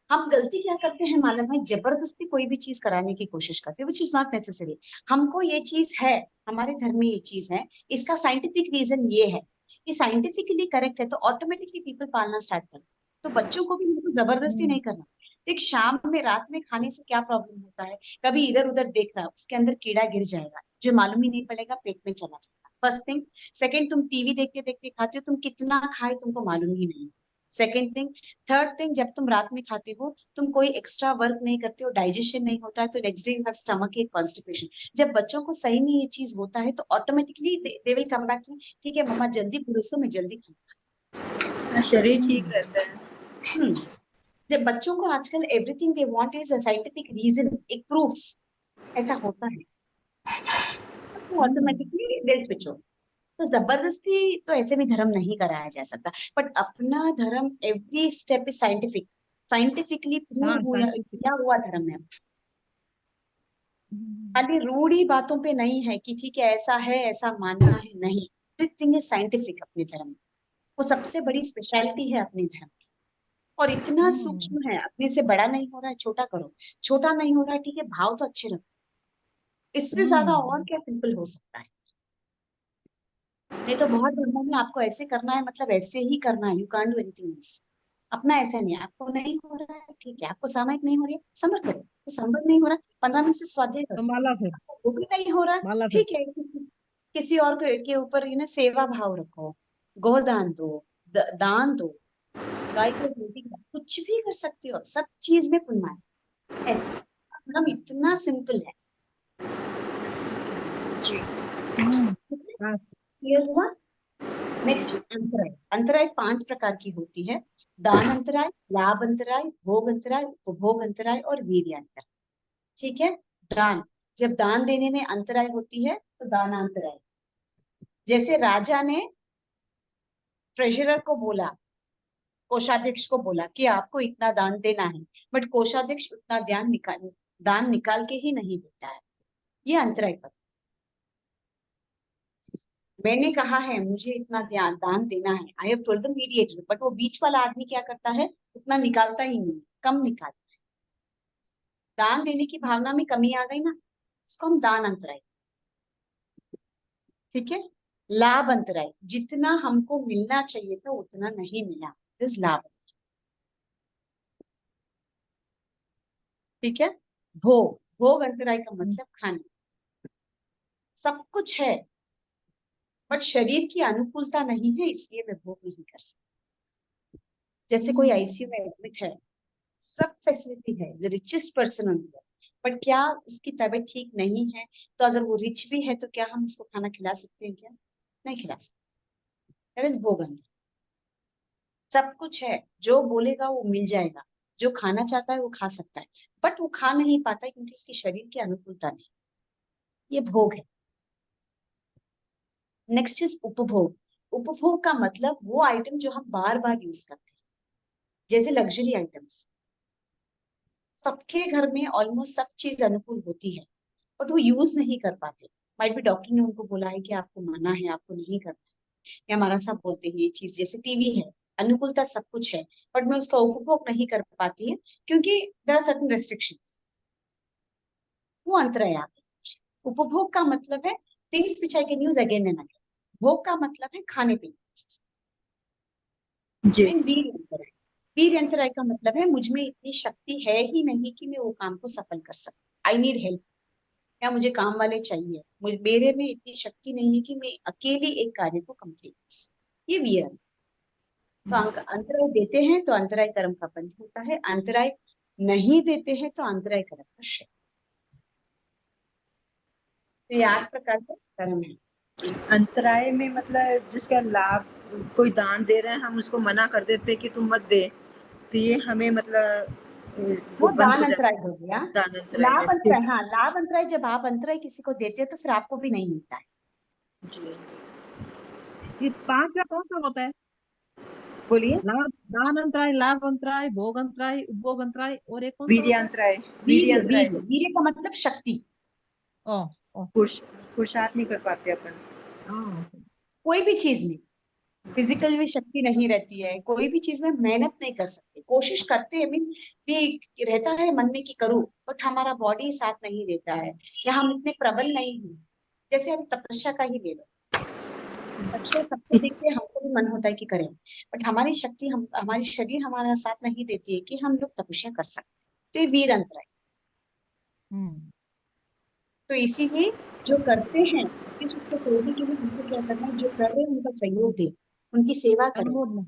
हम गलती क्या करते हैं मालूम है, जबरदस्ती कोई भी चीज कराने की कोशिश करते हैं, विच इज नॉट नेसेसरी। हमको ये चीज है, हमारे धर्म में ये चीज है, इसका साइंटिफिक रीजन ये है, ये साइंटिफिकली करेक्ट है, तो ऑटोमेटिकली पीपल पालना स्टार्ट कर। तो बच्चों को भी बिल्कुल जबरदस्ती नहीं करना। एक शाम में रात में खाने से क्या प्रॉब्लम होता है, कभी इधर उधर देख रहा है, उसके अंदर कीड़ा गिर जाएगा, जो मालूम ही नहीं पड़ेगा पेट में चला जाएगा, फर्स्ट थिंग। सेकंड, तुम टीवी देखते देखते खाते हो, तुम कितना खाए तुमको मालूम ही नहीं। Second thing. थर्ड थिंग, जब तुम रात में खाते हो तुम कोई एक्स्ट्रा वर्क नहीं करते हो, डाइजेशन नहीं होता है, तो next day you have stomach एक कॉन्स्टिपेशन। जब बच्चों को सही में ये चीज होता है तो automatically they will come back to, ठीक है मम्मा जल्दी परोसो, मैं जल्दी खाऊंगा। शरीर ठीक रहता है। जब बच्चों को आजकल everything they want is a scientific reason, एक प्रूफ, ऐसा होता है तो ऑटोमेटिकली दिल स्विच हो। तो जबरदस्ती तो ऐसे भी धर्म नहीं कराया जा सकता, बट अपना धर्म every step is scientific, scientifically हाँ प्रूव हुआ scientific। किया हुआ धर्म है। खाली रूढ़ी बातों पे नहीं है कि ठीक है ऐसा है ऐसा मानना है, नहीं, एवरीथिंग इज साइंटिफिक अपने धर्म में। वो सबसे बड़ी स्पेशलिटी है अपने धर्म की। और इतना सूक्ष्म है, अपने से बड़ा नहीं हो रहा है छोटा करो, छोटा नहीं हो रहा है ठीक है भाव तो अच्छे रखो, इससे ज्यादा और क्या सिंपल हो सकता है। नहीं तो बहुत धर्मों में आपको ऐसे करना है मतलब ऐसे ही करना है, you can't do anything else. अपना ऐसा नहीं है, आपको नहीं हो रहा है ठीक है, आपको सामायिक नहीं हो रही है समर करो, तो समर नहीं हो रहा 15 मिनट से स्वाध्याय तो करो, माला फिर, वो भी नहीं हो रहा माला फिर। ठीक है, किसी और के ऊपर सेवा भाव रखो, गोदान दो, दान दो, गाय को रोटी खिलाओ, कुछ भी कर सकती हो, सब चीज में पुण्य है। ऐसे मतलब इतना सिंपल है। जी। हाँ, क्लियर हुआ? नेक्स्ट अंतराय। अंतराय 5 प्रकार की होती है। दान अंतराय, लाभ अंतराय, भोग अंतराय, उपभोग अंतराय और वीर्य अंतराय। ठीक है। दान, जब दान देने में अंतराय होती है तो दानांतराय। जैसे राजा ने ट्रेजरर को बोला, कोषाध्यक्ष को बोला कि आपको इतना दान देना है, बट कोषाध्यक्ष उतना दान निकाल के ही नहीं देता है, ये अंतराय पर। मैंने कहा है मुझे इतना दान देना है, I have told the mediator, but वो बीच वाला आदमी क्या करता है, उतना निकालता ही नहीं, कम निकालता है। दान देने की भावना में कमी आ गई ना, इसको हम दान अंतराय। ठीक है। लाभ अंतराय, जितना हमको मिलना चाहिए था उतना नहीं मिला, इस लाभ। ठीक है। भोग, भोग अंतराय का मतलब खाना, सब कुछ है बट शरीर की अनुकूलता नहीं है इसलिए मैं भोग नहीं कर सकती। जैसे कोई आईसीयू में एडमिट है, सब फैसिलिटी है, the richest person on the, but क्या उसकी तबीयत ठीक नहीं है, तो अगर वो रिच भी है तो क्या हम उसको खाना खिला सकते हैं क्या? नहीं खिला सकते। दैट इज भोग अंतर। सब कुछ है, जो बोलेगा वो मिल जाएगा, जो खाना चाहता है वो खा सकता है, बट वो खा नहीं पाता है क्योंकि उसकी शरीर की अनुकूलता नहीं। ये भोग है। नेक्स्ट इज उपभोग। उपभोग का मतलब वो आइटम जो हम बार बार यूज करते हैं, जैसे लग्जरी आइटम्स। सबके घर में ऑलमोस्ट सब चीज अनुकूल होती है बट वो यूज नहीं कर पाते। माइट भी डॉक्टर ने उनको बोला है कि आपको मना है, आपको नहीं करना है, या हमारा साहब बोलते हैं ये चीज, जैसे टीवी है, अनुकूलता सब कुछ है बट मैं उसका उपभोग नहीं कर पाती है क्योंकि देयर आर सर्टेन रेस्ट्रिक्शंस। वो अंतर है। आप उपभोग का मतलब है things which I can use again and again. भोग का मतलब है खाने पीने। जी। एंड वीर अंतराय, वीर अंतराय का मतलब है मुझ में इतनी शक्ति है ही नहीं कि मैं वो काम को सफल कर सकूं, आई नीड हेल्प, या मुझे काम वाले चाहिए, मुझे मेरे में इतनी शक्ति नहीं है कि मैं अकेले एक कार्य को कंप्लीट कर सकूं, ये वीर अंतराय। तो अंतराय देते हैं तो अंतराय कर्म का बंध होता है, अंतराय नहीं देते हैं तो अंतराय कर्म का क्षय। तो ये 8 प्रकार के कर्म है। अंतराय में मतलब जिसका लाभ, कोई दान दे रहे हैं हम उसको मना कर देते हैं कि तुम मत दे, तो ये हमें मतलब वो वो बंद दान हो जाता अंतराय है। हो गया। दान अंतराय है, लाभ ठीक। अंतराय, हाँ लाभ अंतराय, जब आप अंतराय किसी को देते हो तो फिर आपको भी नहीं मिलता है। जी। ये 5 का कौन सा होता है? बोलिए। लाभ, दान अंतराय, लाभ अंतराय, भोग अंतराय, उपभोग अंतराय, और एक कौन सा होता है? वीर्यांतराय। वीर्य, वीर्यांतराय वीर्य, वीर्य का मतलब शक्ति। ओ, ओ, पुरुषार्थ नहीं कर पाते अपन। हाँ। कोई भी चीज में फिजिकल में शक्ति नहीं रहती है, कोई भी चीज में मेहनत नहीं कर सकते, कोशिश करते हैं मीन भी रहता है मन में कि करूं, बट हमारा बॉडी साथ नहीं देता है, या हम इतने प्रबल नहीं हैं। जैसे हम तपस्या का ही ले लो, तपस्या सबको देख के हमको भी मन होता है कि करें, बट हमारी शक्ति हमारी शरीर हमारा साथ नहीं देती है कि हम लोग तपस्या कर सकते। तो ये वीर अंतर है। हम्म। तो इसीलिए जो करते हैं इस चीज को तोड़ने के लिए हमको क्या करना है, जो कर रहे हैं उनका सहयोग दे, उनकी सेवा कौन करें, बोल रहा?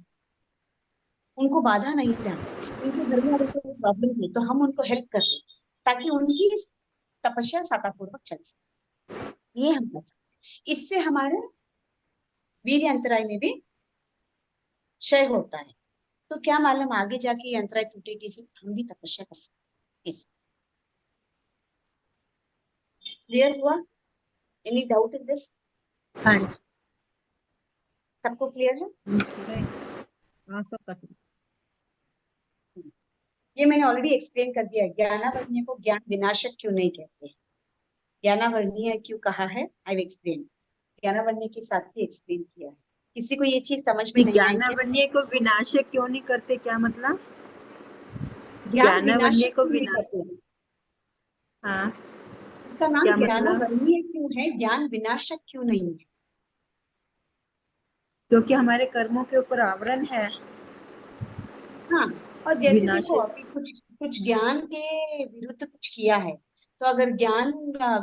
उनको बाधा नहीं डालें। उनके घर में अगर कोई प्रॉब्लम है तो हम उनको हेल्प कर दें ताकि उनकी तपस्या सफलतापूर्वक चल सके। ये हम कर सकते हैं, इससे हमारे वीर्य अंतराय में भी क्षय होता है। तो क्या मालूम आगे जाके ये अंतराय टूटेगी जी, हम भी तपस्या कर सकते हैं। इस क्लियर हुआ? Any doubt in this? हाँ जी। सबको क्लियर है? नहीं, हाँ सब कथन। ये मैंने ऑलरेडी एक्सप्लेन कर दिया। ज्ञानावर्णीय को ज्ञान विनाशक क्यों नहीं कहते? ज्ञानावर्णीय क्यों कहा है, आई एक्सप्लेन। ज्ञानावर्णीय के साथ ही एक्सप्लेन किया है। किसी को ये चीज समझ में नहीं आई क्या? ज्ञानावन्य को विनाशक क्यों नहीं करते, क्या मतलब? ज्ञान ज्ञानावन्य विनाशक को क्यों नहीं विनाश, कहते हैं? हाँ इसका नाम क्या मतलब? ज्ञानावर्णीय क्यों है, ज्ञान विनाशक क्यों नहीं है? क्योंकि हमारे कर्मों के ऊपर आवरण है हाँ, और जैसे देखो विनाशक। अभी कुछ कुछ ज्ञान के विरुद्ध कुछ किया है, तो अगर ज्ञान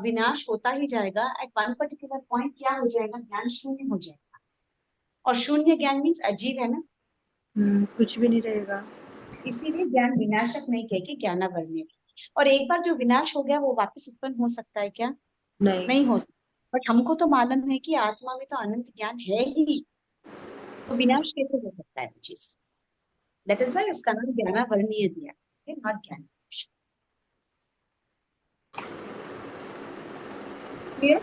विनाश होता ही जाएगा, एट वन पर्टिकुलर पॉइंट क्या हो जाएगा, ज्ञान शून्य हो जाएगा। और शून्य ज्ञान मीन्स अजीब है ना। कुछ भी नहीं रहेगा। इसीलिए ज्ञान विनाशक नहीं कह के ज्ञानावर्ण्य। और एक बार जो विनाश हो गया वो वापस उत्पन्न हो सकता है क्या? नहीं। नहीं हो सकता। बट हमको तो मालूम है कि आत्मा में तो अनंत ज्ञान है ही, तो विनाश कैसे हो सकता है वो चीज? दैट इज वाई उसका नाम ज्ञानावर्णीय दिया है, नॉट ज्ञान। क्लियर?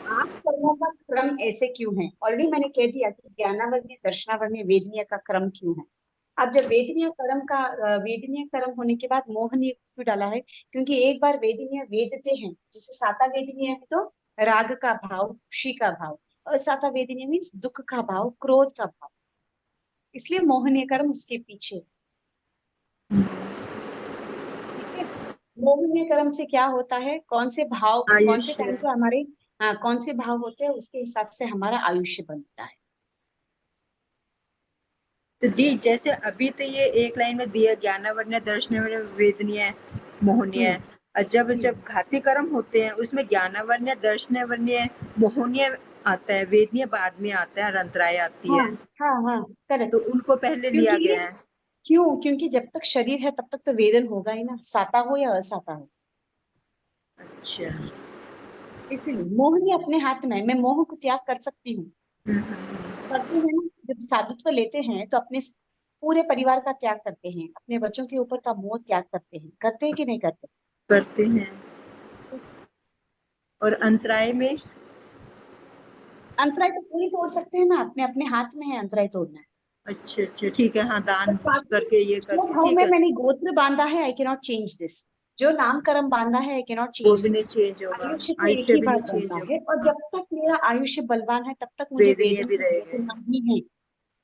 आठ कर्मों का क्रम ऐसे क्यों है, ऑलरेडी मैंने कह दिया कि ज्ञानावर्णीय, दर्शनावर्णीय, वेदनीय का क्रम क्यों है। अब जब वेदनीय कर्म का वेदनीय कर्म होने के बाद मोहनीय क्यों डाला है? क्योंकि एक बार वेदनीय वेदते हैं, जैसे साता वेदनीय है तो राग का भाव, खुशी का भाव, और साता वेदनीय मीन्स दुख का भाव, क्रोध का भाव, इसलिए मोहनीय कर्म उसके पीछे। ठीक है। मोहनीय कर्म से क्या होता है, कौन से भाव, कौन से आयुष्य। टाइम पे हमारे, हाँ, कौन से भाव होते हैं उसके हिसाब से हमारा आयुष्य बनता है। तो दी जैसे अभी तो ये एक लाइन में दिया ज्ञानावर्ण्य, दर्शनावर्ण्य, वेदनीय, मोहनीय। और जब हम्म, जब घाती कर्म होते हैं उसमें ज्ञानावर्ण्य, दर्शनावर्ण्य, मोहनीय आता है, वेदनीय बाद में आता है और अंतराय आती हाँ है। हाँ हाँ, तो करेक्ट। उनको पहले लिया क्योंकि गया है। क्योंकि जब तक शरीर है तब तक तो वेदन होगा ही ना, साता हो या असाता हो। अच्छा। इसलिए मोह ही अपने हाथ में है, मैं मोह को त्याग कर सकती हूँ। करते हैं ना, जब साधुत्व लेते हैं तो अपने पूरे परिवार का त्याग करते हैं, अपने बच्चों के ऊपर का मोह त्याग करते हैं कि नहीं करते? करते हैं। और अंतराय में? अंतराय तो पूरी तोड़ सकते हैं ना, अपने अपने हाथ में है अंतराय तोड़ना है। अच्छा अच्छा, ठीक है, हाँ, तो दान बाकी करके ये जो करके भाव ठीक में है। मैंने गोत्र बांधा है, I can not change this. जो नाम कर्म बांधा है, आई कैन नॉट वो चेंज भी नहीं दिस। चेंज होगा। आयुष्य तो एक आयुष्य ही भी बार नहीं चेंज बनता है, और होगा। जब तक मेरा आयुष्य बलवान है तब तक मुझे वेदनीय वेदन भी को रहेगा। लेना ही है, ठीक।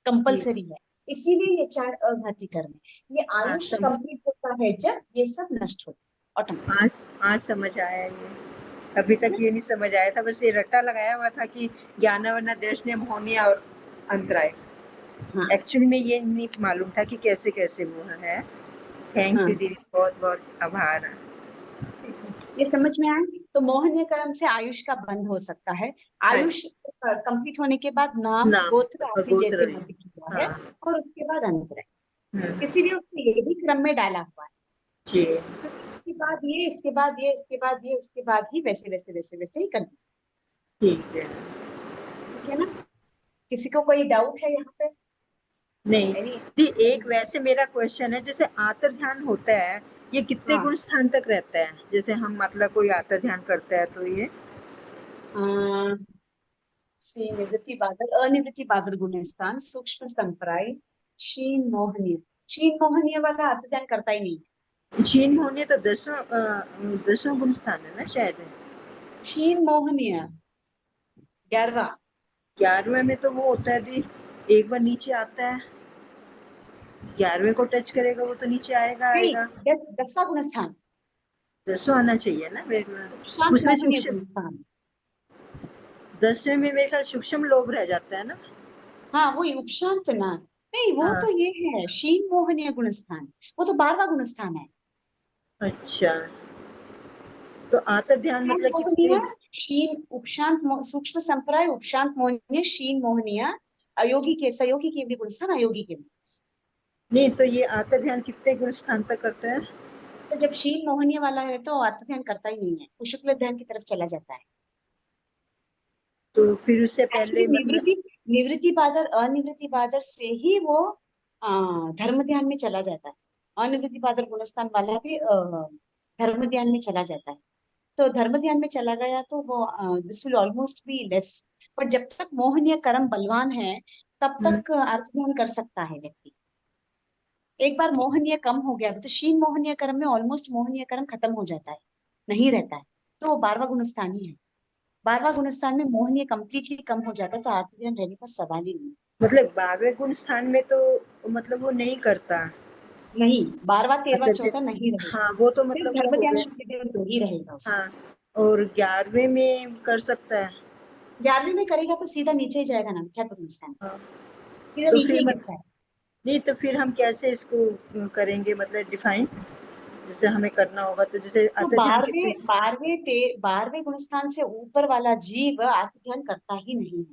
कंपलसरी है। इसीलिए ये चार अघाती कर्म है। ये हाँ आयुष्य कंप्लीट होता है जब ये सब नष्ट होता है ऑटोमेटिक। आज समझ आया ये। अभी तक ये नहीं समझ आया था, बस ये रट्टा लगाया हुआ था कि ज्ञानावर्णन, दर्शनीय, मोहनीय और अंतराय। हाँ एक्चुअली में ये नहीं मालूम था कि कैसे कैसे वो है। थैंक यू हाँ, दीदी, बहुत बहुत आभार। ठीक है। ये समझ में आया? तो मोहनीय कर्म से आयुष का बंध हो सकता है। हाँ आयुष कंप्लीट होने के बाद नाम नाम गोत्र और आपने गोत्र जैसे भी। मत किया है, हाँ। और उसके बाद अंतर है। हम्म, इसीलिए उसको ये भी क्रम में डाला हुआ है, जी। क्योंकि इसके बाद ये, इसके बाद ये, इसके बाद ये, उसके बाद ही वैसे वैसे वैसे वैसे ही करना। ठीक है। ठीक है ना? किसी को कोई डाउट है यहाँ पे? नहीं एनी? जी, एक वैसे मेरा क्वेश्चन है, जैसे आतर ध्यान होता है, ये कितने हाँ, गुण स्थान तक रहता है? जैसे हम मतलब कोई आतर ध्यान करता है तो ये से निवृत्ति बादल, अनिवृत्ति बादल गुण स्थान, सूक्ष्म संप्राय, क्षीण मोहनीय। क्षीण मोहनीय वाला अध्ययन करता ही नहीं। क्षीण होने तो दसों गुण स्थान है ना शायद। क्षीण मोहनीय 11वां। 11वें में तो वो होता है दी, एक बार नीचे आता है, 11वें को टच करेगा वो तो नीचे आएगा नहीं, आएगा। 10वां गुण स्थान, 10वां आना चाहिए ना मेरे। शांत उसमें मोहनीय सूक्ष्म। गुण स्थान। 10वें में मेरे ख्याल सूक्ष्म लोभ रह जाता है ना। हाँ वही उपशांत ना, नहीं वो हाँ, तो ये है शीन मोहनीय गुणस्थान, वो तो 12वां गुणस्थान है। अच्छा। तो आतर ध्यान शीन मतलब मोहनीय, कितने? शीन उपशांत सूक्ष्म संप्राय उपशांत मोहनीय शीन मोहनीय अयोगी के सहयोगी के भी गुणस्थान अयोगी के भी। नहीं, तो ये आतर ध्यान कितने गुण स्थान तक करता है? तो जब शील मोहनीय वाला है तो आत्म ध्यान करता ही नहीं है, वो शुक्ल ध्यान की तरफ चला जाता है। तो फिर उससे एक्चुअली पहले मतलब निवृत्ति, निवृत्ति बादर अनिवृत्ति बादर से ही वो धर्म ध्यान में चला जाता है। अनिवृत्ति बादर गुणस्थान वाला भी धर्म ध्यान में चला जाता है। तो धर्म ध्यान में चला गया तो वो this will almost be less. पर जब तक मोहनीय कर्म बलवान है तब तक अर्थ ध्यान कर सकता है व्यक्ति। एक बार मोहनीय कम हो गया तो शीन मोहनीय कर्म में ऑलमोस्ट मोहनीय कर्म खत्म हो जाता है, नहीं रहता है, तो वो 12वां गुणस्थान ही है। 12वां गुणस्थान में मोहनीय कंप्लीटली कम हो जाता है तो आर्त ध्यान रहने का सवाल ही नहीं। मतलब 12वें गुण स्थान में तो मतलब वो नहीं करता नहीं 12वां 13वां आतर 14 ध्यान। नहीं रहेगा, हाँ, वो तो सिर्फ मतलब वो धर्म हो ध्यान गया। शुक्ल ध्यान तो ही रहेगा उससे। हाँ, और 11वें में कर सकता है। 11वें में करेगा तो सीधा नीचे ही जाएगा ना मिथ्या तो गुणस्थान, हाँ, सीधा तो नीचे फिर ही मत गिरता है। नहीं, तो फिर हम कैसे इसको करेंगे मतलब डिफाइन, जैसे हमें करना होगा तो जैसे तो आतर ध्यान कितने? 12वें गुणस्थान से ऊपर वाला जीव आर्त ध्यान करता ही नहीं है,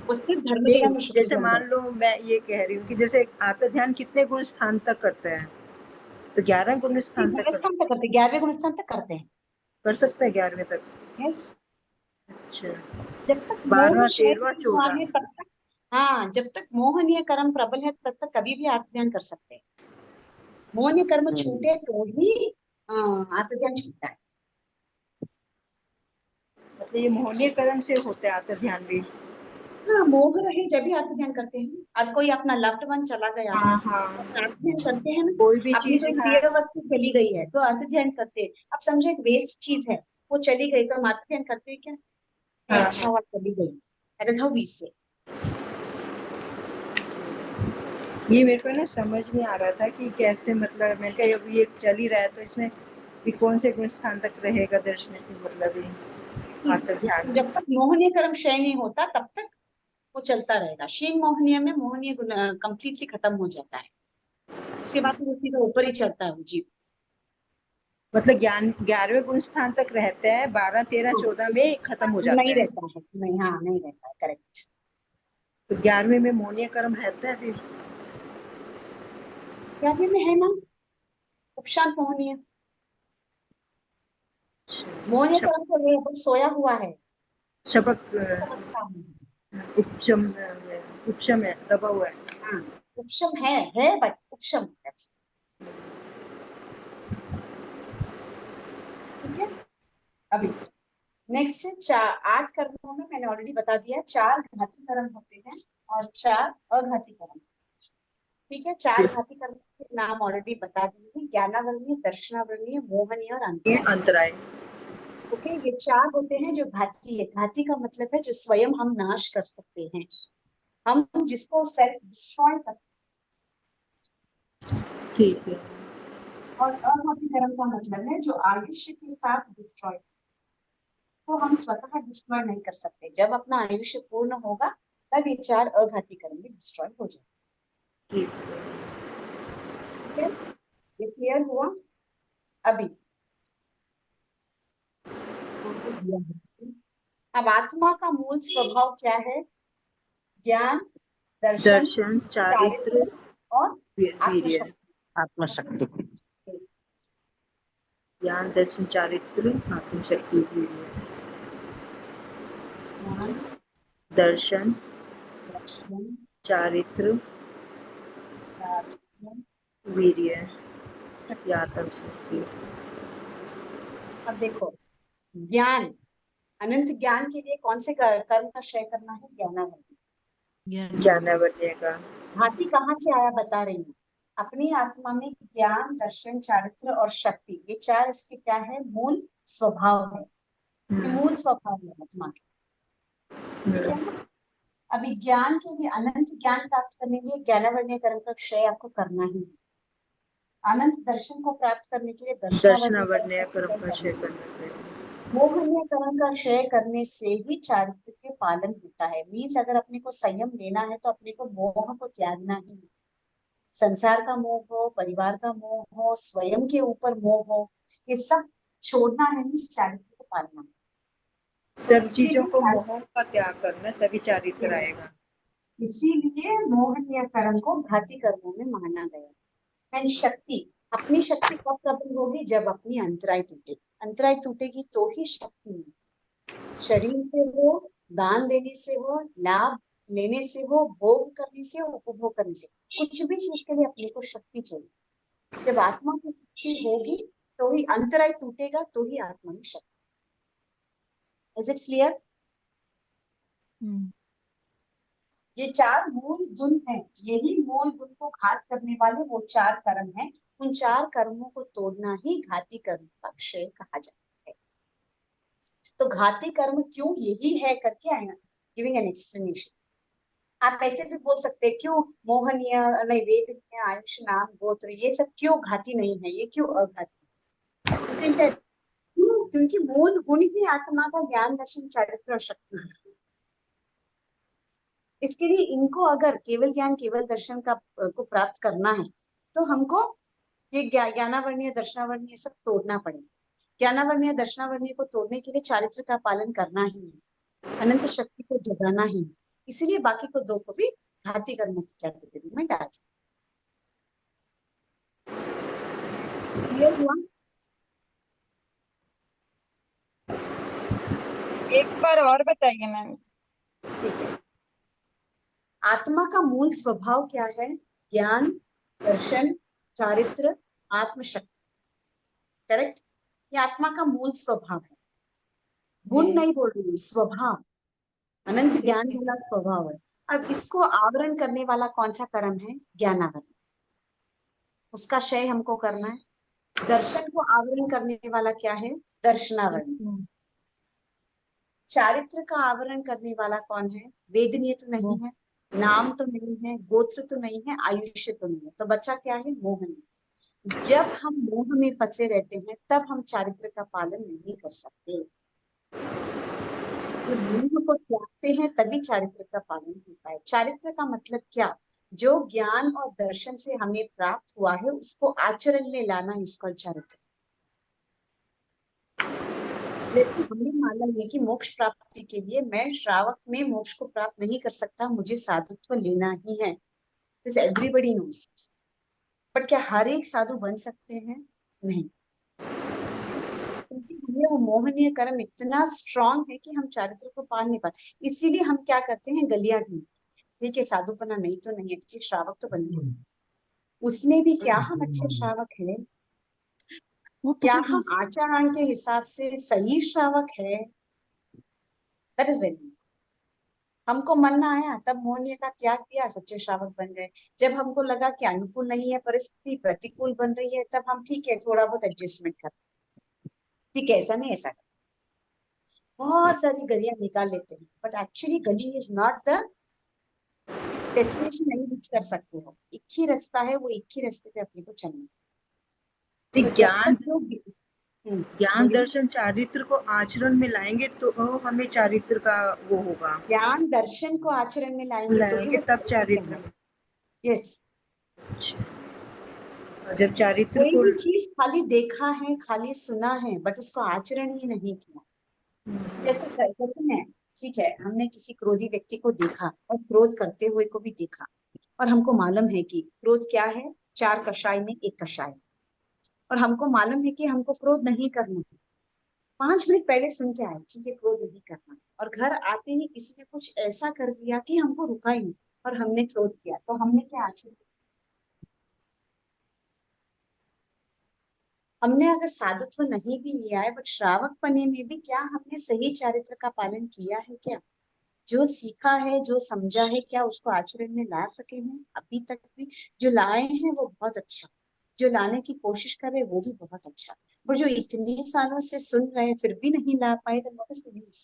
वो सिर्फ धर्म नहीं, ध्यान और शुक्ल जैसे ध्यान मान करता लो मैं ये कह रही हूँ कि जैसे आतर ध्यान कितने गुण स्थान तक करता है? तो 11 गुण है। स्थान तक गुणस्थान तक करते 11वें गुणस्थान तक करते हैं। कर सकता है 11वें तक। यस, अच्छा। जब तक मोह 12वां शय 13वां विद्वान 14। है तब तक, हाँ जब तक मोहनीय कर्म प्रबल है तब तक कभी भी आत्म ध्यान कर सकते हैं। मोहनीय कर्म छूटे तो ही आत्म ध्यान छूटता है। मतलब ये मोहनीय कर्म से होता है आतर ध्यान भी? हाँ मोह रहे जब भी आत्म ध्यान करते हैं। अब कोई अपना लव्ड वन चला गया हाँ, हाँ। तो आत्म ध्यान करते हैं ना। कोई भी अपनी चीज, कोई हाँ। प्रिय वस्तु चली गई है तो आत्म ध्यान करते हैं। अब समझो एक वेस्ट चीज है, वो चली गई तो हम आत्म ध्यान करते हैं क्या? ये हाँ, अच्छा हुआ चली गई, दैट इज हाउ वी से। ये मेरे को ना समझ नहीं आ रहा था कि कैसे, मतलब मैंने कहा अब ये चल ही रहा है तो इसमें भी कौन से गुण स्थान तक रहेगा दर्शन की, मतलब ये आकर ध्यान। जब तक मोहनीय कर्म क्षय नहीं होता तब तक वो चलता रहेगा। शीन मोहनीय में मोहनीय गुण कंप्लीटली खत्म हो जाता है, इसके बाद तो वो सीधा ऊपर ही चलता है वो जीव। मतलब ज्ञान 11वें गुण स्थान तक रहता है, 12 13 हाँ, 14 में खत्म हो जाता नहीं है। रहता है, नहीं हाँ नहीं रहता है, करेक्ट। तो 11वें में मोहनीय कर्म रहता है फिर? क्या में है ना उपशांत मोहनीय, मोहनीय शप, कर्म तो है वो सोया हुआ है शपक अवस्था में। उपशम, उपशम है, दबा हुआ है। हाँ उपशम है बट उपशम है। ठीक है। अभी नेक्स्ट 8 कर्मों में मैंने ऑलरेडी बता दिया 4 घाती कर्म होते हैं और 4 अघाती कर्म। ठीक है, 4 घाती कर्म के नाम ऑलरेडी बता दिए, ज्ञानावर्णीय, दर्शनावर्णीय, मोहनीय और ये अंतराय। अंतराय। ओके, ये 4 होते हैं जो घाती है। घाती का मतलब है जो स्वयं हम नाश कर सकते हैं, हम जिसको सेल्फ डिस्ट्रॉय कर। ठीक है। और अघाती कर्म का मतलब है जो आयुष्य के साथ डिस्ट्रॉय, तो हम स्वतः डिस्ट्रॉय नहीं कर सकते। जब अपना आयुष्य पूर्ण होगा तब ये 4 अघाती कर्म भी डिस्ट्रॉय हो जाएंगे। ठीक ठीक है, ये क्लियर हुआ? अभी अब आत्मा का मूल स्वभाव क्या है? ज्ञान, दर्शन, दर्शन, चारित्र, चारित्र और वीर्य। आत्मशक्ति। आत्मशक्ति। ज्ञान, दर्शन, चारित्र, आत्म शक्ति, वीर्य। ज्ञान, दर्शन, दर्शन, चारित्र, चारित्र, वीर्य शक्ति। या आत्म शक्ति। अब देखो, ज्ञान, अनंत ज्ञान के लिए कौन से कर्म का क्षय करना है? ज्ञानावृत्ति। ज्ञान ज्ञानावर्ण्य का। हाथी कहाँ से आया बता रही हूँ, अपनी आत्मा में ज्ञान, दर्शन, चारित्र और शक्ति, ये 4 इसके क्या है? मूल स्वभाव है। ये मूल स्वभाव है आत्मा के। ठीक है ना? अभी ज्ञान के लिए, अनंत ज्ञान प्राप्त करने के लिए ज्ञानावर्णीय कर्म का क्षय आपको करना ही है। अनंत दर्शन को प्राप्त करने के लिए दर्शनावर्णीय कर्म दर्शनावर्ण्य का कर्म क्षय का करना क्षय है। करना पड़ेगा। मोहनीय कर्म का क्षय करने से ही चारित्र के पालन होता है। मीन्स अगर अपने को संयम लेना है तो अपने को मोह को त्यागना ही है। संसार का मोह हो, परिवार का मोह हो, स्वयं के ऊपर मोह हो, ये सब छोड़ना है, मीन्स चारित्र को पालना है। तो सब चीजों को इसीलिए मोह का त्याग करना, तभी चारित्र आएगा। इसीलिए मोहनीय कर्म को घाती कर्मों में माना गया। एंड शक्ति, अपनी शक्ति कब प्रबल होगी? जब अपनी अंतराय टूटेगी। अंतराय टूटेगी तो ही शक्ति मिलेगी। शरीर से हो, दान देने से हो, लाभ लेने से हो, भोग करने से हो, उपभोग करने से, कुछ भी चीज के लिए अपने को शक्ति चाहिए। जब आत्मा की शक्ति होगी तो ही अंतराय टूटेगा, तो ही आत्मा में शक्ति। Is it clear? ये चार मूल गुण हैं। यही मूल गुण को घात करने वाले वो चार कर्म हैं। उन चार कर्मों को तोड़ना ही घाती कर्म का क्षय कहा जाता है। तो घाती कर्म क्यों यही है करके I am giving an explanation. आप ऐसे भी बोल सकते हैं क्यों मोहनीय नहीं, वेदनीय, आयुष, नाम, गोत्र, ये सब क्यों घाती नहीं है, ये क्यों अघाती? क्यों? क्योंकि मूल गुण ही आत्मा का ज्ञान, दर्शन, चारित्र और शक्ति है। इसके लिए इनको अगर केवल ज्ञान, केवल दर्शन का को प्राप्त करना है तो हमको ये ज्ञानावर्णीय, दर्शनावर्णीय सब तोड़ना पड़ेगा। ज्ञानावर्णीय, दर्शनावर्णीय को तोड़ने के लिए चारित्र का पालन करना ही है, अनंत शक्ति को जगाना ही है। इसीलिए बाकी को दो को भी घाती कर्मों की कैटेगरी में डाल। क्लियर हुआ? एक बार और बताइए मैम। ठीक है। आत्मा का मूल स्वभाव क्या है? ज्ञान, दर्शन, चारित्र, आत्मशक्ति। करेक्ट? ये आत्मा का मूल स्वभाव है। गुण नहीं बोल रही हूँ, स्वभाव, अनंत ज्ञान वाला स्वभाव है। अब इसको आवरण करने वाला कौन सा कर्म है? ज्ञानावरण। उसका क्षय हमको करना है। दर्शन को आवरण करने वाला क्या है? दर्शनावरण। चारित्र का आवरण करने वाला कौन है? वेदनीय तो नहीं है, नाम तो नहीं है, गोत्र तो नहीं है, आयुष्य तो नहीं है, तो बच्चा क्या है? मोहनीय। जब हम मोह में फंसे रहते हैं तब हम चारित्र का पालन नहीं कर सकते। जब मोह को त्यागते हैं तभी चारित्र का पालन होता है। चारित्र का मतलब क्या? जो ज्ञान और दर्शन से हमें प्राप्त हुआ है उसको आचरण में लाना, इसका चारित्र। जैसे हमें मालूम है कि मोक्ष प्राप्ति के लिए मैं श्रावक में मोक्ष को प्राप्त नहीं कर सकता, मुझे साधुत्व लेना ही है। This everybody knows. बट क्या हर एक साधु बन सकते हैं? नहीं, क्योंकि हमें वो मोहनीय कर्म इतना स्ट्रांग है कि हम चारित्र को पाल नहीं पाते। इसीलिए हम क्या करते हैं? गलियां ढूंढते। ठीक है, साधुपना नहीं तो नहीं, अच्छी श्रावक तो बन गए। उसमें भी क्या हम अच्छे श्रावक है? क्या हम आचरण के हिसाब से सही श्रावक है? That is very. हमको मन ना आया तब मोहनीय का त्याग दिया, सच्चे श्रावक बन गए। जब हमको लगा कि अनुकूल नहीं है परिस्थिति, प्रतिकूल बन रही है, तब हम ठीक है थोड़ा बहुत एडजस्टमेंट कर, ठीक है ऐसा नहीं ऐसा, बहुत सारी गलियां निकाल लेते हैं। बट एक्चुअली गली इज नॉट द डेस्टिनेशन, नहीं रीच कर सकते हो। एक ही रास्ता है, वो एक ही रास्ते पे अपने को चलना। तो जब ज्ञान, तक जो ज्ञान, बोलिए। दर्शन, चारित्र को आचरण में लाएंगे तो हमें चारित्र का वो होगा। ज्ञान दर्शन को आचरण में लाएंगे तो ही वो तब चारित्र। कहलाएगा। यस। जब चारित्र कोई को, भी चीज खाली देखा है, खाली सुना है, बट उसको आचरण ही नहीं किया। जैसे कहते हैं, ठीक है हमने किसी क्रोधी व्यक्ति को देखा और क्रोध करते हुए को भी देखा, और हमको मालूम है कि क्रोध क्या है, 4 कषाय में 1 कषाय, और हमको मालूम है कि हमको क्रोध नहीं करना है। 5 मिनट पहले सुन के आए, ठीक है क्रोध नहीं करना, और घर आते ही किसी ने कुछ ऐसा कर दिया कि हमको रुका ही नहीं और हमने क्रोध किया, तो हमने क्या आचरण? हमने अगर साधुत्व नहीं भी लिया है, बट श्रावक पने में भी क्या हमने सही चारित्र का पालन किया है? क्या जो सीखा है, जो समझा है, क्या उसको आचरण में ला सके हैं? अभी तक भी जो लाए हैं वो बहुत अच्छा, जो लाने की कोशिश कर रहे हैं वो भी बहुत अच्छा, पर जो इतने सालों से सुन रहे हैं फिर भी नहीं ला पाए, तो what is the use?